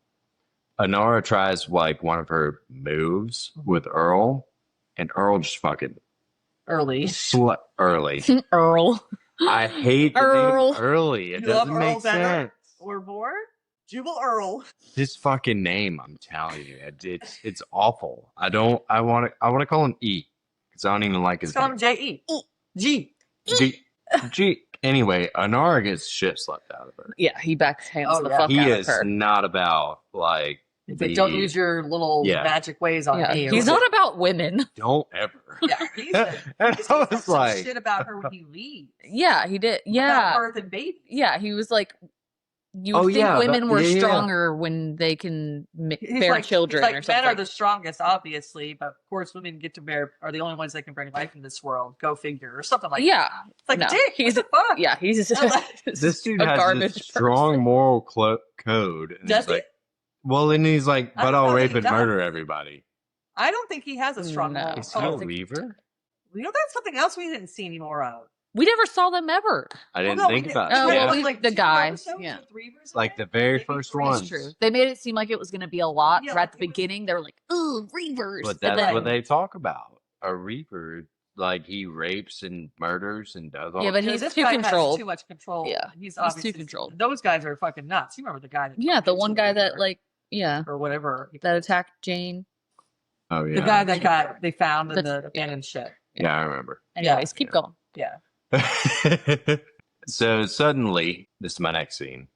B: Honora tries like one of her moves with Earl, and Earl just fucking
A: early.
B: Early.
C: Earl.
B: I hate the name Early. It doesn't make sense.
A: Or more? Jubal Earl.
B: This fucking name, I'm telling you, it's awful. I want to call him E because I don't even like his name.
A: Call him J-E.
B: G. Anyway, Honora gets shit slapped out of her.
C: Yeah, he backhands the fuck out of her.
B: He is not about like.
A: Don't use your little magic ways on me.
C: He's not about women.
B: Don't ever.
A: Yeah, he's like shit about her when he leaves.
C: Yeah, he did. Yeah,
A: about Earth and baby.
C: Yeah, he was like, you would think women were stronger when they can bear children or something.
A: Men are the strongest, obviously, but of course, women are the only ones that can bring life in this world. Go figure, or something like that. It's like, dick. He's a fuck.
C: Yeah, he's
B: this dude has this strong moral code. And
A: does he?
B: Like, well, and he's like, but I'll rape and murder everybody.
A: I don't think he has a strong moral code.
B: Is he a Reaver?
A: That's something else we didn't see any more of.
C: We never saw them ever.
B: I didn't think about it.
C: Oh, well, like the guy. Yeah.
B: Like the very first one.
C: That's true. They made it seem like it was going to be a lot. Right at the beginning, they were like, ooh, Reavers.
B: But that's what they talk about. A Reaver, like he rapes and murders and does all.
C: Yeah, but he's too controlled.
A: Too much control.
C: Yeah,
A: he's
C: too controlled.
A: Those guys are fucking nuts. You remember the guy?
C: The one guy that or
A: whatever
C: that attacked Jane.
B: Oh yeah,
A: the guy that they found in the abandoned ship.
B: Yeah, I remember.
C: Anyways, keep going.
A: Yeah.
B: So suddenly, this is my next scene.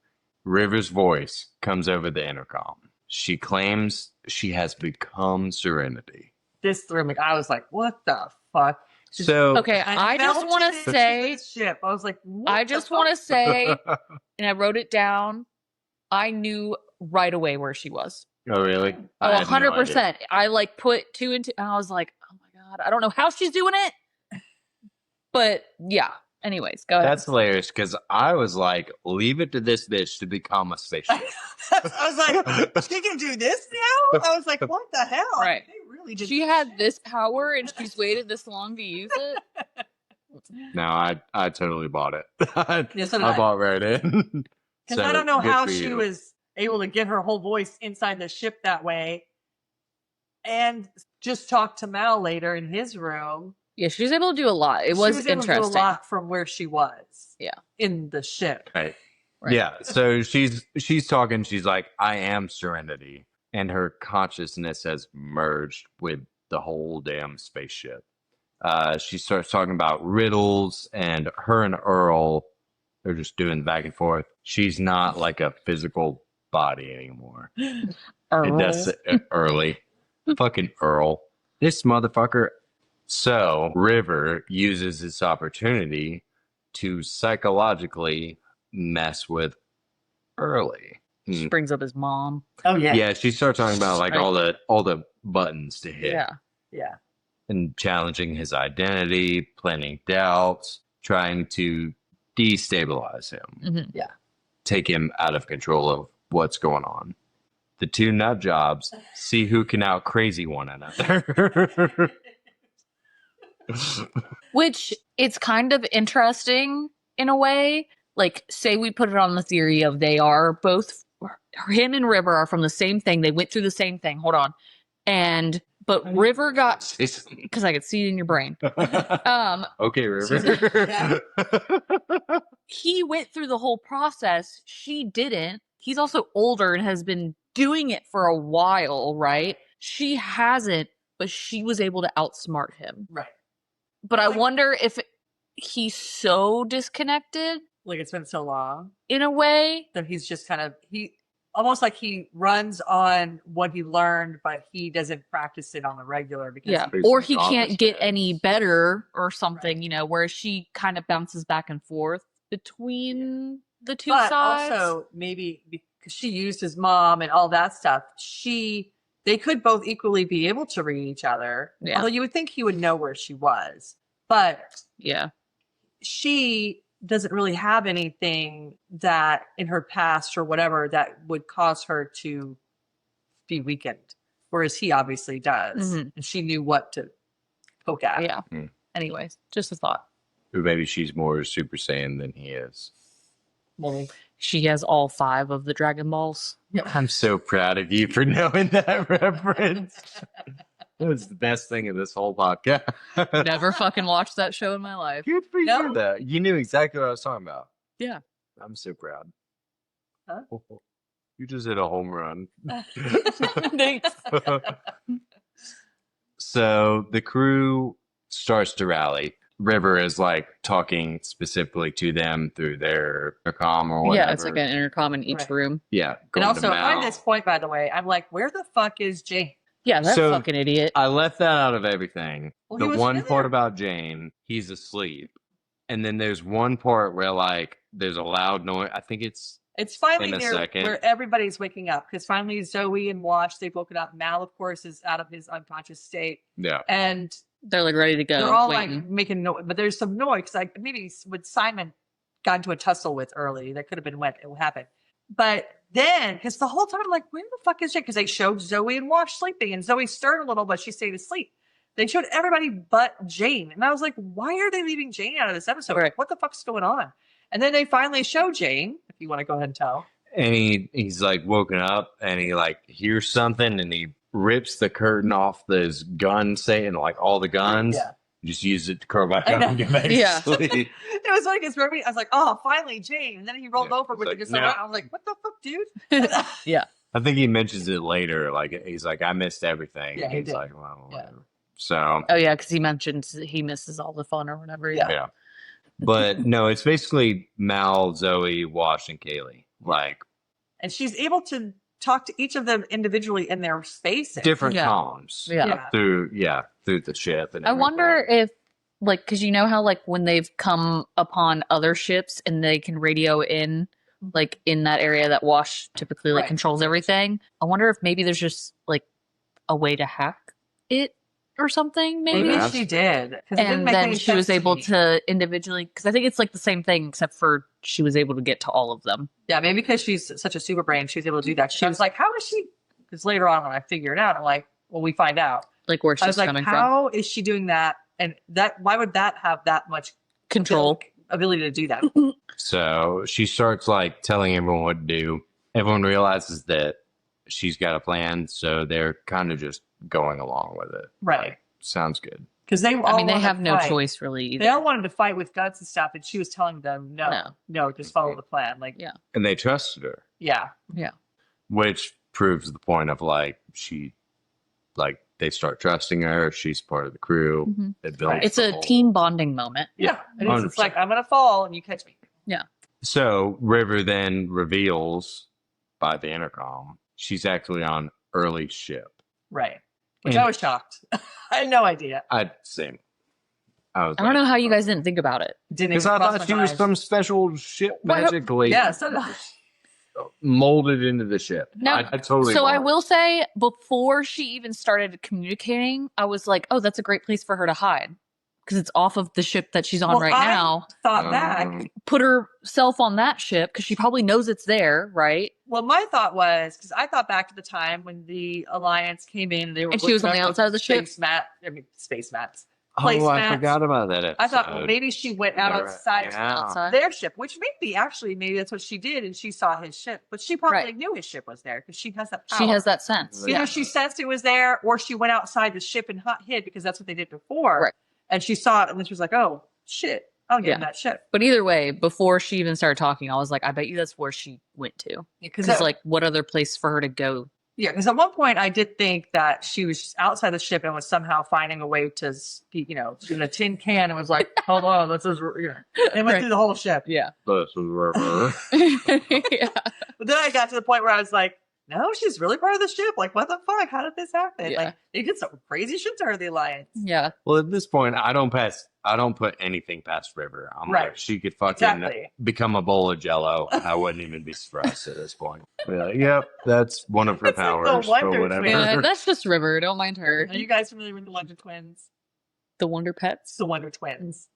B: River's voice comes over the intercom. She claims she has become Serenity.
A: This threw me. I was like, what the fuck?
C: Okay, I just want to say,
A: ship. I was like,
C: I just want to say, and I wrote it down. I knew right away where she was.
B: Oh, really?
C: Oh, 100%. I like put two and two, and I was like, oh my God, I don't know how she's doing it. But yeah. Anyways, go ahead.
B: That's hilarious because I was like, leave it to this bitch to become a spaceship.
A: I was like, she can do this now? I was like, what the hell?
C: Right.
A: They really just
C: she had this power and she's waited this long to use it.
B: No, I totally bought it.
A: Yes,
B: I bought right in.
A: Because I don't know how she was able to get her whole voice inside the ship that way and just talk to Mal later in his room.
C: Yeah, she was able to do a lot. It was interesting.
A: Able to do a lot from where she was.
C: Yeah.
A: In the ship.
B: Right. Yeah. So she's talking. She's like, I am Serenity. And her consciousness has merged with the whole damn spaceship. She starts talking about riddles, and her and Earl, they're just doing back and forth. She's not like a physical body anymore.
C: Earl.
B: It does early. Fucking Earl. This motherfucker. So River uses this opportunity to psychologically mess with Early.
C: She brings up his mom.
A: Oh yeah.
B: Yeah, she starts talking about like all the buttons to hit.
C: Yeah.
A: Yeah.
B: And challenging his identity, planting doubts, trying to destabilize him.
C: Mm-hmm.
A: Yeah.
B: Take him out of control of what's going on. The two nut jobs see who can out crazy one another.
C: Which it's kind of interesting in a way. Like, say we put it on the theory of they are both, him and River are from the same thing. They went through the same thing. Hold on. But River got, because I could see it in your brain.
B: Okay, River.
C: He went through the whole process. She didn't. He's also older and has been doing it for a while, right? She hasn't, but she was able to outsmart him.
A: Right.
C: But I wonder if he's so disconnected.
A: Like it's been so long.
C: In a way.
A: That he's just kind of, almost like he runs on what he learned, but he doesn't practice it on the regular because
C: or he can't get any better or something, you know, whereas she kind of bounces back and forth between the two sides.
A: Also, maybe because she used his mom and all that stuff, they could both equally be able to read each other.
C: Yeah.
A: Although you would think he would know where she was. But she doesn't really have anything that in her past or whatever that would cause her to be weakened. Whereas he obviously does.
C: Mm-hmm.
A: And she knew what to poke at.
C: Yeah. Anyways, just a thought.
B: Or maybe she's more Super Saiyan than he is.
A: Well,
C: she has all 5 of the Dragon Balls.
B: I'm so proud of you for knowing that reference. That was the best thing in this whole podcast.
C: Never fucking watched that show in my life.
B: Good for you, though. You knew exactly what I was talking about.
C: Yeah.
B: I'm so proud.
A: Huh?
B: You just hit a home run.
C: Thanks.
B: So the crew starts to rally. River is like talking specifically to them through their intercom or whatever.
C: Yeah, it's like an intercom in each room.
B: Yeah.
A: And also, by this point, by the way, I'm like, where the fuck is Jane?
C: Yeah, that fucking idiot.
B: I left that out of everything.
A: Well,
B: the one part about Jane, he's asleep. And then there's one part where like there's a loud noise. I think it's
A: finally there where everybody's waking up because finally Zoe and Wash, they've woken up. Mal, of course, is out of his unconscious state.
B: Yeah.
A: And
C: they're like ready to go.
A: They're all like making noise, but there's some noise. Like maybe with Simon got into a tussle with early, that could have been what happened. But then, because the whole time I'm like, where the fuck is Jane? Because they showed Zoe and Wash sleeping, and Zoe stirred a little, but she stayed asleep. They showed everybody but Jane, and I was like, why are they leaving Jane out of this episode? Right. What the fuck's going on? And then they finally show Jane, if you want to go ahead and tell.
B: And he's like woken up, and he like hears something, and he rips the curtain off his gun, saying like all the guns. Yeah. Just use it to curl back up and get back to sleep.
A: It was like his memory. I was like, oh, finally Jane. And then he rolled over with it. I was like, what the fuck, dude?
C: Yeah.
B: I think he mentions it later. Like he's like, I missed everything. Yeah, he's like, well, whatever. So.
C: Oh yeah, because he mentions he misses all the fun or whatever.
B: Yeah. But no, it's basically Mal, Zoe, Wash, and Kaylee. Like,
A: and she's able to talk to each of them individually in their spaces.
B: Different comms.
C: Yeah.
B: Through the ship. And
C: I wonder if, like, because you know how, like, when they've come upon other ships and they can radio in, like, in that area that Wash typically, like, controls everything. I wonder if maybe there's just, like, a way to hack it or something, maybe
A: she did,
C: and then she was able to individually, because I think it's like the same thing except for she was able to get to all of them.
A: Yeah, maybe because she's such a super brain, she was able to do that. She was like, how is she? Because later on when I figure it out, I'm like, well, we find out
C: like where she's coming from.
A: How is she doing that? And that why would that have that much
C: control
A: ability to do that?
B: So she starts like telling everyone what to do. Everyone realizes that she's got a plan, so they're kind of just going along with it.
A: Right.
B: Like, sounds good.
A: Because they
C: have no choice really either.
A: They all wanted to fight with guns and stuff, and she was telling them, no, just follow the plan. Like,
B: and they trusted her.
A: Yeah.
B: Which proves the point of like they start trusting her. She's part of the crew.
C: Mm-hmm. It's a team bonding moment.
A: Yeah. It's like, I'm going to fall and you catch me.
C: Yeah.
B: So River then reveals by the intercom she's actually on Early's ship.
A: Right. Which I was shocked. I had no idea.
B: I don't
C: know how you guys didn't think about it.
B: Because I thought she was some special ship magically.
A: Yeah,
B: molded into the ship.
C: No,
B: I totally.
C: So I will say, before she even started communicating, I was like, "Oh, that's a great place for her to hide." Because it's off of the ship that she's on now.
A: Thought back.
C: Put herself on that ship because she probably knows it's there, right?
A: Well, my thought was, because I thought back to the time when the Alliance came in,
C: and she was on the outside of the ship.
A: Space mats.
B: I forgot about that episode.
A: I thought maybe she went outside their ship, which maybe that's what she did, and she saw his ship. But she probably knew his ship was there because she has that power.
C: She has that sense.
A: Either she sensed it was there, or she went outside the ship and hid because that's what they did before.
C: Right.
A: And she saw it, and then she was like, "Oh shit, I'll get in that ship."
C: But either way, before she even started talking, I was like, "I bet you that's where she went to." Because like, what other place for her to go
A: Yeah, because at one point I did think that she was just outside the ship and was somehow finding a way to speak, in a tin can and was like, hold on, this is, and went through the whole ship.
C: Yeah.
B: This is River.
C: Yeah.
A: But then I got to the point where I was like, no, she's really part of the ship. Like, what the fuck? How did this happen?
C: Yeah.
A: Like, they did some crazy shit to her, the Alliance.
C: Yeah.
B: Well, at this point, I don't put anything past River. I'm
A: Right.
B: like, she could fucking
A: Exactly.
B: become a bowl of Jello. I wouldn't even be surprised at this point. Be like, yep, that's one of her
A: It's like the
B: powers.
A: Wonder
B: or whatever.
A: Twins.
C: Yeah, that's just River. Don't mind her.
A: Are you guys familiar with the Wonder Twins?
C: The Wonder Pets?
A: The Wonder Twins.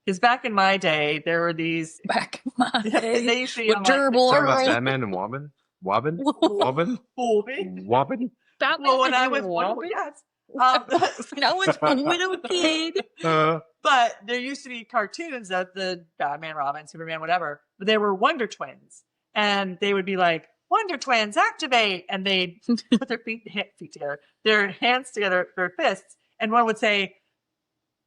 A: Because back in my day, there were these.
C: Back in my day.
A: They used to be
C: With
A: on,
C: Jubal.
B: Talking about Batman and Wobbin? Wobbin? Wobbin?
A: Wobbin.
B: Wobbin?
C: Batman
A: Well, when I
C: and
A: was
C: Robin?
A: yes.
C: When I was a little kid.
A: But there used to be cartoons of the Batman, Robin, Superman, whatever. But they were Wonder Twins, and they would be like, "Wonder Twins, activate!" And they'd put their feet together, their hands together, their fists, and one would say,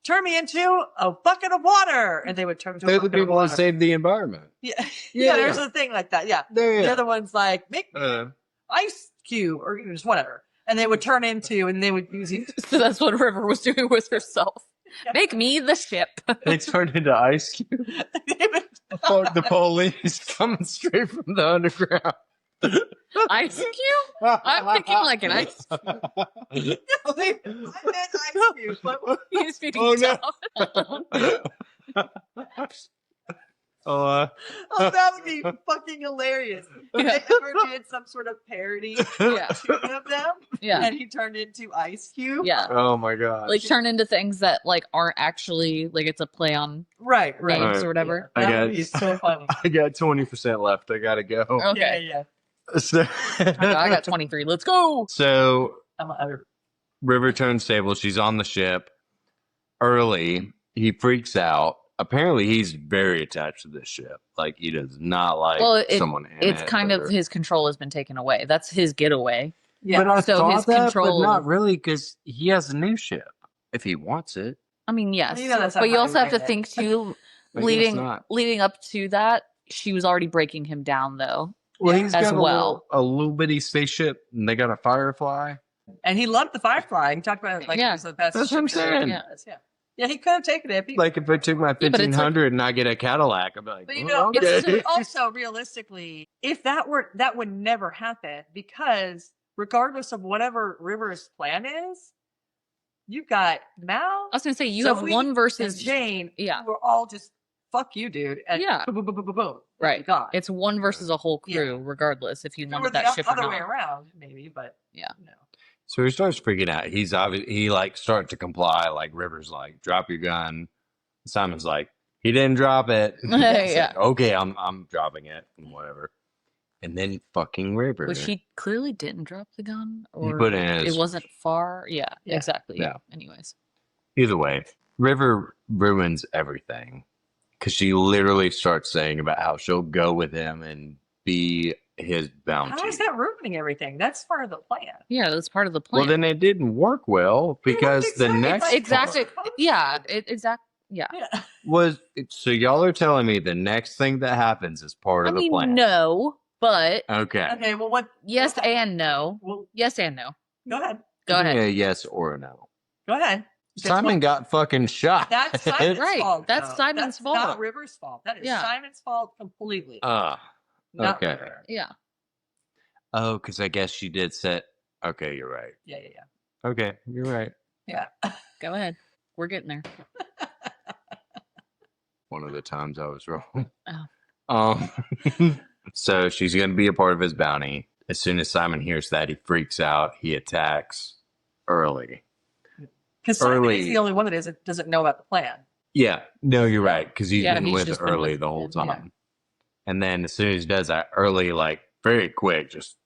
A: "Turn me into a bucket of water," and they would turn into a
B: They're the
A: bucket of
B: people that
A: water.
B: save the environment.
A: Yeah,
B: Yeah.
A: There's a thing like that. Yeah,
B: There
A: the other one's like, "Make me an ice cube," or just whatever, and they would turn into, and they would use it.
C: So that's what River was doing with herself.
A: Yeah.
C: Make me the ship.
B: They turned into Ice Cube. The police coming straight from the underground.
C: Ice cube? I'm thinking like an ice cube.
A: I meant ice cube, but
C: He's feeding
B: Oh, no.
C: Talon.
A: oh, that would be fucking hilarious. If they ever did some sort of parody
C: Yeah.
A: cartoon of them,
C: Yeah.
A: and he turned into Ice Cube.
C: Yeah.
B: Oh my god.
C: Like turn into things that like aren't actually like it's a play on
A: Right,
C: names
B: Right.
C: or whatever.
B: I
A: That
B: got-
A: would be so funny.
B: I got 20% left. I gotta go.
C: Okay.
A: Yeah.
B: So,
C: I got 23. Let's go.
B: so
A: I'm
B: River turns stable. She's on the ship. Early, he freaks out. Apparently, he's very attached to this ship. Like he does not like someone in
C: It's
B: it,
C: kind of
B: or-
C: his control has been taken away. That's his getaway.
A: Yeah.
B: But I
C: So
B: thought
C: his
B: that,
C: control-
B: but not really, because he has a new ship if he wants it.
C: I mean, yes.
A: You know that's not
C: But you
A: how
C: also have to
A: they
C: think too
B: I guess not.
C: leading up to that, she was already breaking him down though.
B: Well,
A: Yeah.
B: he's
C: As
B: got
C: well.
B: a little bitty spaceship, and they got a Firefly.
A: And he loved the Firefly. He talked about it like
C: Yeah.
A: it was the best.
B: That's what I'm
A: ship ever.
B: saying.
A: Yeah, he could have taken it.
B: Like if I took my
C: Yeah, but it's like-
B: 1500 and I get a Cadillac, I'd be like,
A: But you
B: "Oh,
A: know,
B: okay."
A: but also realistically, if that would never happen, because regardless of whatever River's plan is, you've got Mal,
C: I was gonna say you have
A: Zoe,
C: one
A: and
C: versus
A: Jane.
C: yeah.
A: who are all just fuck you, dude. And
C: Yeah.
A: boom, boom, boom, boom, boom, boom.
C: Right.
A: Gone.
C: It's one versus a whole crew,
A: Yeah.
C: regardless if you
A: Or
C: wanted
A: the
C: that ship or
A: other way
C: not.
A: around, maybe, but
C: Yeah.
A: no.
B: So he starts freaking out. He like starts to comply. Like River's like, drop your gun. Simon's like, he didn't drop it.
C: Yeah.
B: Okay, I'm dropping it and whatever. And then fucking River.
C: Which he clearly didn't drop the gun,
B: He
C: or
B: put it in his-
C: it wasn't far. Yeah,
A: Yeah.
C: exactly.
B: Yeah.
C: Anyways,
B: Either way, River ruins everything because she literally starts saying about how she'll go with him and be his bounty.
A: How is that ruining everything? That's part of the plan.
C: yeah, that's part of the plan.
B: Well, then it didn't work well because the
A: Exactly.
B: next
A: Like-
C: exactly. Yeah, yeah.
A: Yeah.
B: was so y'all are telling me the next thing that happens is part
C: I
B: of the
C: mean,
B: plan.
C: no, but
B: Okay.
A: Okay, well, what?
C: yes and no.
A: Well,
C: Yes and no.
A: go ahead.
C: Go ahead.
B: Yeah, yes or no.
A: Go ahead. That's
B: Simon
A: what-
B: got fucking shot.
A: That's Simon's
C: Right,
A: fault.
C: that's
A: though.
C: Simon's
A: That's
C: fault.
A: Not River's fault. That is
C: Yeah.
A: Simon's fault completely.
B: Ah.
A: not
B: okay.
A: River.
C: Yeah.
B: Oh, because I guess she did set. Okay, you're right.
A: Yeah.
B: Okay, you're right.
A: Yeah.
C: Go ahead. We're getting there.
B: One of the times I was wrong.
C: Oh.
B: So she's going to be a part of his bounty. As soon as Simon hears that, he freaks out. He attacks early.
A: Because Simon
B: Early.
A: is the only one that doesn't know about the plan.
B: Yeah, no, you're right. Because he's
C: Yeah,
B: been
C: he's
B: with
C: just been
B: early
C: with
B: the whole
C: him,
B: time.
A: yeah.
B: And then as soon as he does that, early, like, very quick, just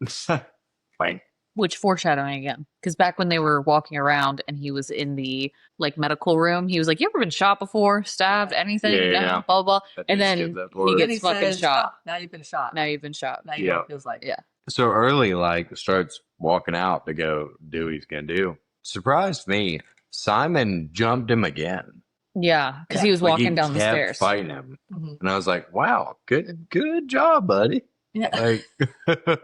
B: bang.
C: Which foreshadowing again? Because back when they were walking around and he was in the like medical room, he was like, "You ever been shot before? Stabbed? Anything?
B: Yeah,
C: No,
B: yeah.
C: blah blah."
B: That
C: And
B: dude
C: then
B: skipped that
C: he
B: part.
C: gets
A: Then
C: fucking
A: says,
C: shot.
A: "Oh, now you've been shot.
C: Now you've been shot.
A: Now you know
B: Yeah.
A: what it feels like."
C: Yeah.
B: So early, like, starts walking out to go do what he's going to do. Surprised me. Simon jumped him again.
C: Yeah, because he was
B: Like,
C: walking down the
B: kept
C: stairs.
B: fighting him.
A: Mhm.
B: And I was like, wow, good job, buddy.
A: Yeah.
B: Like,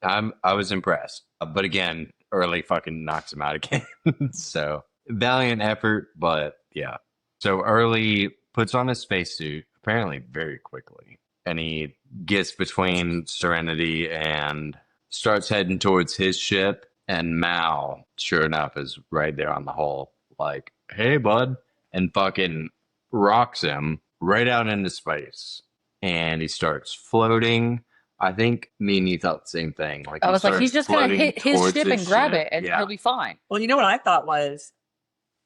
B: I was impressed. But again, early fucking knocks him out again. So valiant effort, but yeah. So early puts on a spacesuit, apparently very quickly. And he gets between Serenity and starts heading towards his ship. And Mal, sure enough, is right there on the hull, like, hey, bud. And fucking rocks him right out into space. And he starts floating. I think me and you thought the same thing. Like
C: I was like, he's just going to hit his ship and grab it, and he'll be fine.
A: Well, you know what I thought was,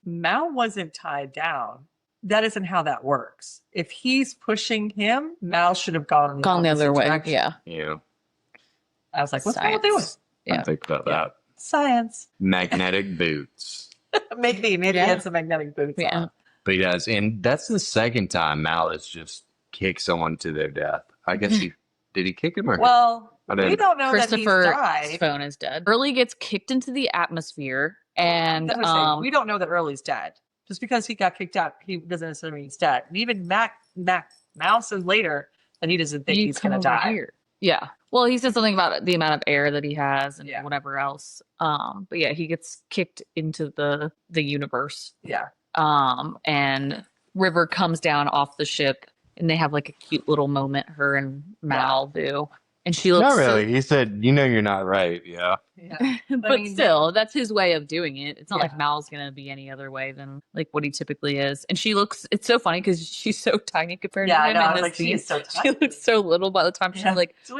A: Mal wasn't tied down. That isn't how that works. If he's pushing him, Mal should have gone
C: the other way.
A: Direction.
B: Yeah.
A: I was like, what's Mal doing?
B: Yeah. I think about that.
A: Science.
B: Magnetic boots.
A: Maybe he had some magnetic boots on.
B: But he does. And that's the second time Mal has just kicked someone to their death. I guess did he kick him or?
A: Well, we don't know that he's died.
C: Christopher's phone is dead. Early gets kicked into the atmosphere, and
A: we don't know that Early's dead. Just because he got kicked out, he doesn't necessarily mean he's dead. And even Mal says later that he doesn't think he's going to die.
C: Here. Yeah. Well, he said something about the amount of air that he has and whatever else. But yeah, he gets kicked into the universe.
A: Yeah.
C: And River comes down off the ship, and they have like a cute little moment, her and Mal do. And she looks
B: not really. He said, you're not right. Yeah.
C: But still, that's his way of doing it. It's not like Mal's going to be any other way than like what he typically is. And she looks, it's so funny because she's so tiny compared to him.
A: I know. She is so tiny.
C: She looks so little by the time she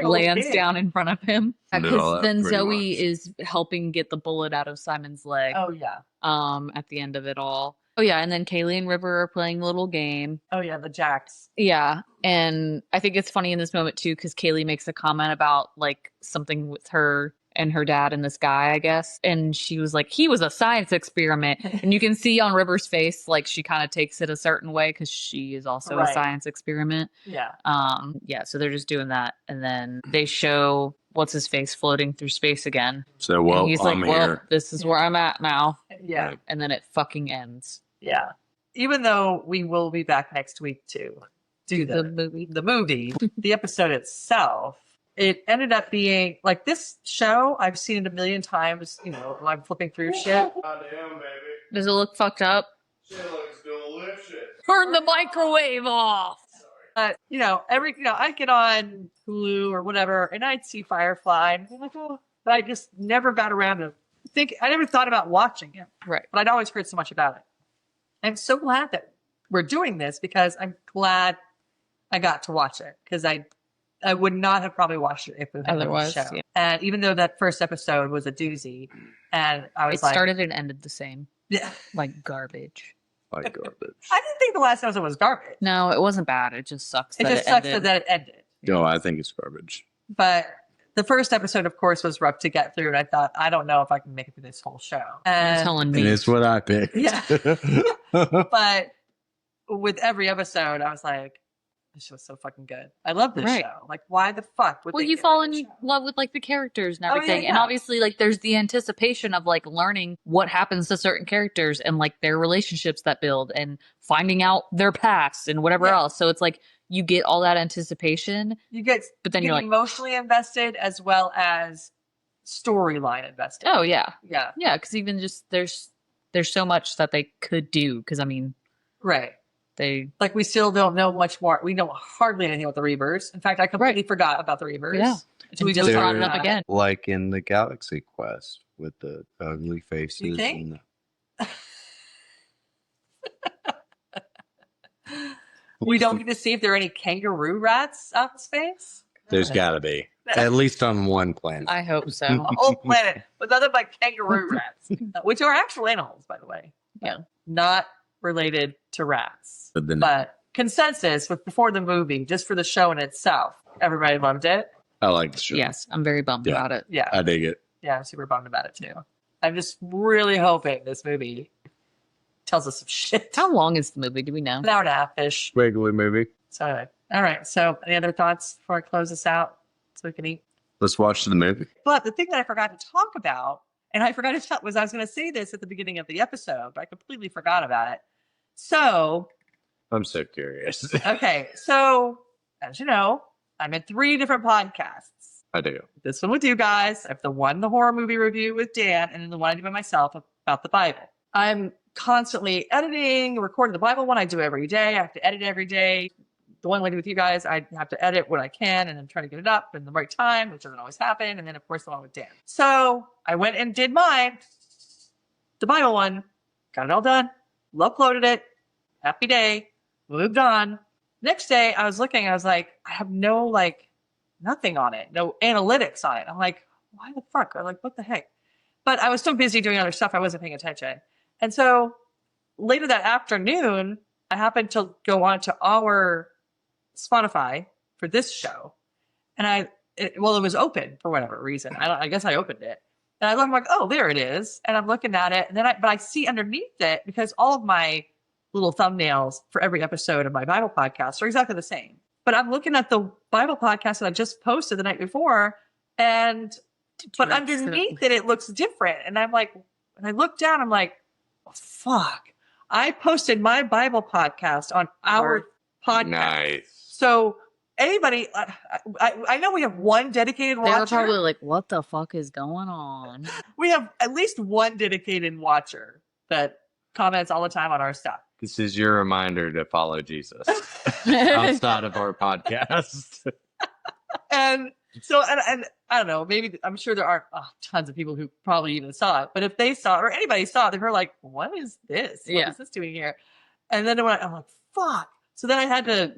C: lands down in front of him. Because then Zoe is helping get the bullet out of Simon's leg.
A: Oh, yeah.
C: At the end of it all. Oh, yeah. And then Kaylee and River are playing a little game.
A: Oh, yeah. The Jacks.
C: Yeah. And I think it's funny in this moment, too, because Kaylee makes a comment about like something with her and her dad and this guy, I guess. And she was like, he was a science experiment. And you can see on River's face, like she kind of takes it a certain way because she is also a science experiment.
A: Yeah.
C: Yeah. So they're just doing that. And then they show what's his face floating through space again.
B: So, well,
C: he's like, well, this is where I'm at now.
A: Yeah.
C: And then it fucking ends.
A: Yeah. Even though we will be back next week to do the movie, the episode itself, it ended up being like this show. I've seen it a million times, when I'm flipping through shit.
D: God damn, baby.
C: Does it look fucked up?
D: Shit looks delicious.
C: Turn the microwave off.
A: I get on Hulu or whatever, and I'd see Firefly, and I'm like, oh, but I just never got around to think. I never thought about watching it.
C: Right.
A: But I'd always heard so much about it. I'm so glad that we're doing this because I'm glad I got to watch it because I would not have probably watched it if it had been a show. Yeah. And even though that first episode was a doozy, and I was
C: it started and ended the same.
A: Yeah,
C: like garbage.
B: Like garbage.
A: I didn't think the last episode was garbage.
C: No, it wasn't bad. It just sucks.
A: It just sucks that it ended.
B: No, I think it's garbage.
A: But the first episode, of course, was rough to get through, and I thought, I don't know if I can make it through this whole show. And
C: you're telling me.
B: And it's what I picked.
A: Yeah. But with every episode, I was like, this show's so fucking good. I love this show. Like, why the fuck would
C: you fall in love with like the characters and everything. And obviously, like, there's the anticipation of like learning what happens to certain characters and like their relationships that build and finding out their past and whatever else. So it's like you get all that anticipation.
A: But then you're like emotionally invested as well as storyline invested.
C: Oh yeah.
A: Yeah.
C: Yeah. Cause even just there's so much that they could do. Cause I mean,
A: right. We still don't know much more. We know hardly anything about the Reavers. In fact, I completely forgot about the Reavers.
C: Yeah.
A: So we just brought it up again.
B: Like in the Galaxy Quest with the ugly faces.
A: You think? We don't get to see if there are any kangaroo rats out in space?
B: There's got to be. At least on one planet.
C: I hope so.
A: A whole planet with nothing but kangaroo rats, which are actual animals, by the way.
C: Yeah.
A: Not related to rats. But consensus with before the movie, just for the show in itself, everybody loved it.
B: I like the show.
C: Yes, I'm very bummed about it.
A: Yeah.
B: I dig it.
A: Yeah, I'm super bummed about it too. I'm just really hoping this movie tells us some shit.
C: How long is the movie? Do we know?
A: An hour and a half-ish.
B: Regular movie.
A: So anyway. All right. So any other thoughts before I close this out so we can eat?
B: Let's watch the movie.
A: But the thing that I forgot to talk about, and I forgot to tell, was I was going to say this at the beginning of the episode, but I completely forgot about it. So.
B: I'm so curious.
A: Okay. So, as you know, I'm in 3 different podcasts.
B: I do.
A: This one with you guys. I have the horror movie review with Dan, and then the one I do by myself about the Bible. I'm constantly editing, recording the Bible one I do every day. I have to edit every day. The one I do with you guys, I have to edit when I can, and then try to get it up in the right time, which doesn't always happen. And then, of course, the one with Dan. So I went and did mine, the Bible one, got it all done, uploaded it, happy day, moved on. Next day, I was looking, I was like, I have no, nothing on it, no analytics on it. I'm like, why the fuck? I'm like, what the heck? But I was so busy doing other stuff, I wasn't paying attention. And so later that afternoon, I happened to go on to our Spotify for this show. And it was open for whatever reason. I guess I opened it. And I look, I'm like, oh, there it is. And I'm looking at it. And then but I see underneath it, because all of my little thumbnails for every episode of my Bible podcast are exactly the same. But I'm looking at the Bible podcast that I just posted the night before, but underneath it looks different. And I'm like, when I look down, I'm like, oh, fuck. I posted my Bible podcast on our podcast.
B: Nice.
A: So anybody, I know we have one dedicated watcher.
C: They're probably like, what the fuck is going on?
A: We have at least one dedicated watcher that comments all the time on our stuff.
B: This is your reminder to follow Jesus outside of our podcast.
A: And so, and I don't know, maybe, I'm sure there aren't tons of people who probably even saw it, but if they saw it or anybody saw it, they were like, what is this? What is this doing here? And then I'm like, fuck. So then I had to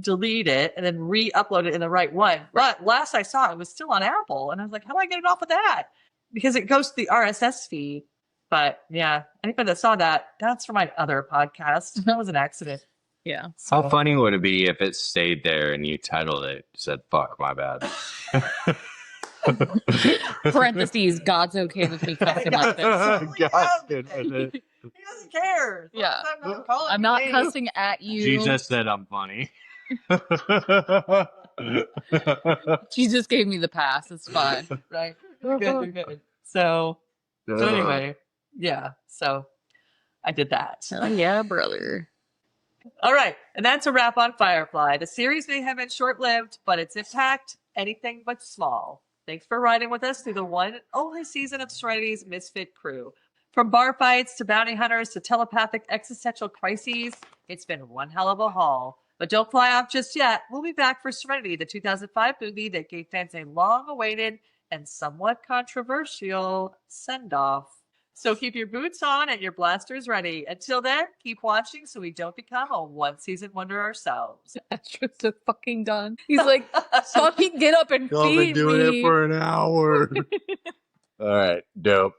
A: delete it and then re-upload it in the right one. But last I saw it was still on Apple. And I was like, how do I get it off of that? Because it goes to the RSS feed. But yeah, anybody that saw that, that's for my other podcast. That was an accident.
C: Yeah.
A: So.
B: How funny would it be if it stayed there and you titled it, said, fuck, my bad.
C: Parentheses, God's okay with me cussing like this.
B: God's good with it.
A: He doesn't care.
C: Yeah.
A: I'm
C: not cussing at you.
B: Jesus said I'm funny.
C: Jesus gave me the pass. It's fine.
A: Right. Good. So anyway, yeah. So I did that.
C: Oh, yeah, brother.
A: All right. And that's a wrap on Firefly. The series may have been short-lived, but its impact, anything but small. Thanks for riding with us through the one and only season of Serenity's Misfit crew. From bar fights to bounty hunters to telepathic existential crises, it's been one hell of a haul. But don't fly off just yet. We'll be back for Serenity, the 2005 movie that gave fans a long-awaited and somewhat controversial send-off. So keep your boots on and your blasters ready. Until then, keep watching so we don't become a one-season wonder ourselves.
C: Astro's so fucking done. He's like, fucking get up and
B: Y'all
C: feed
B: been doing
C: me.
B: it for an hour. All right, dope.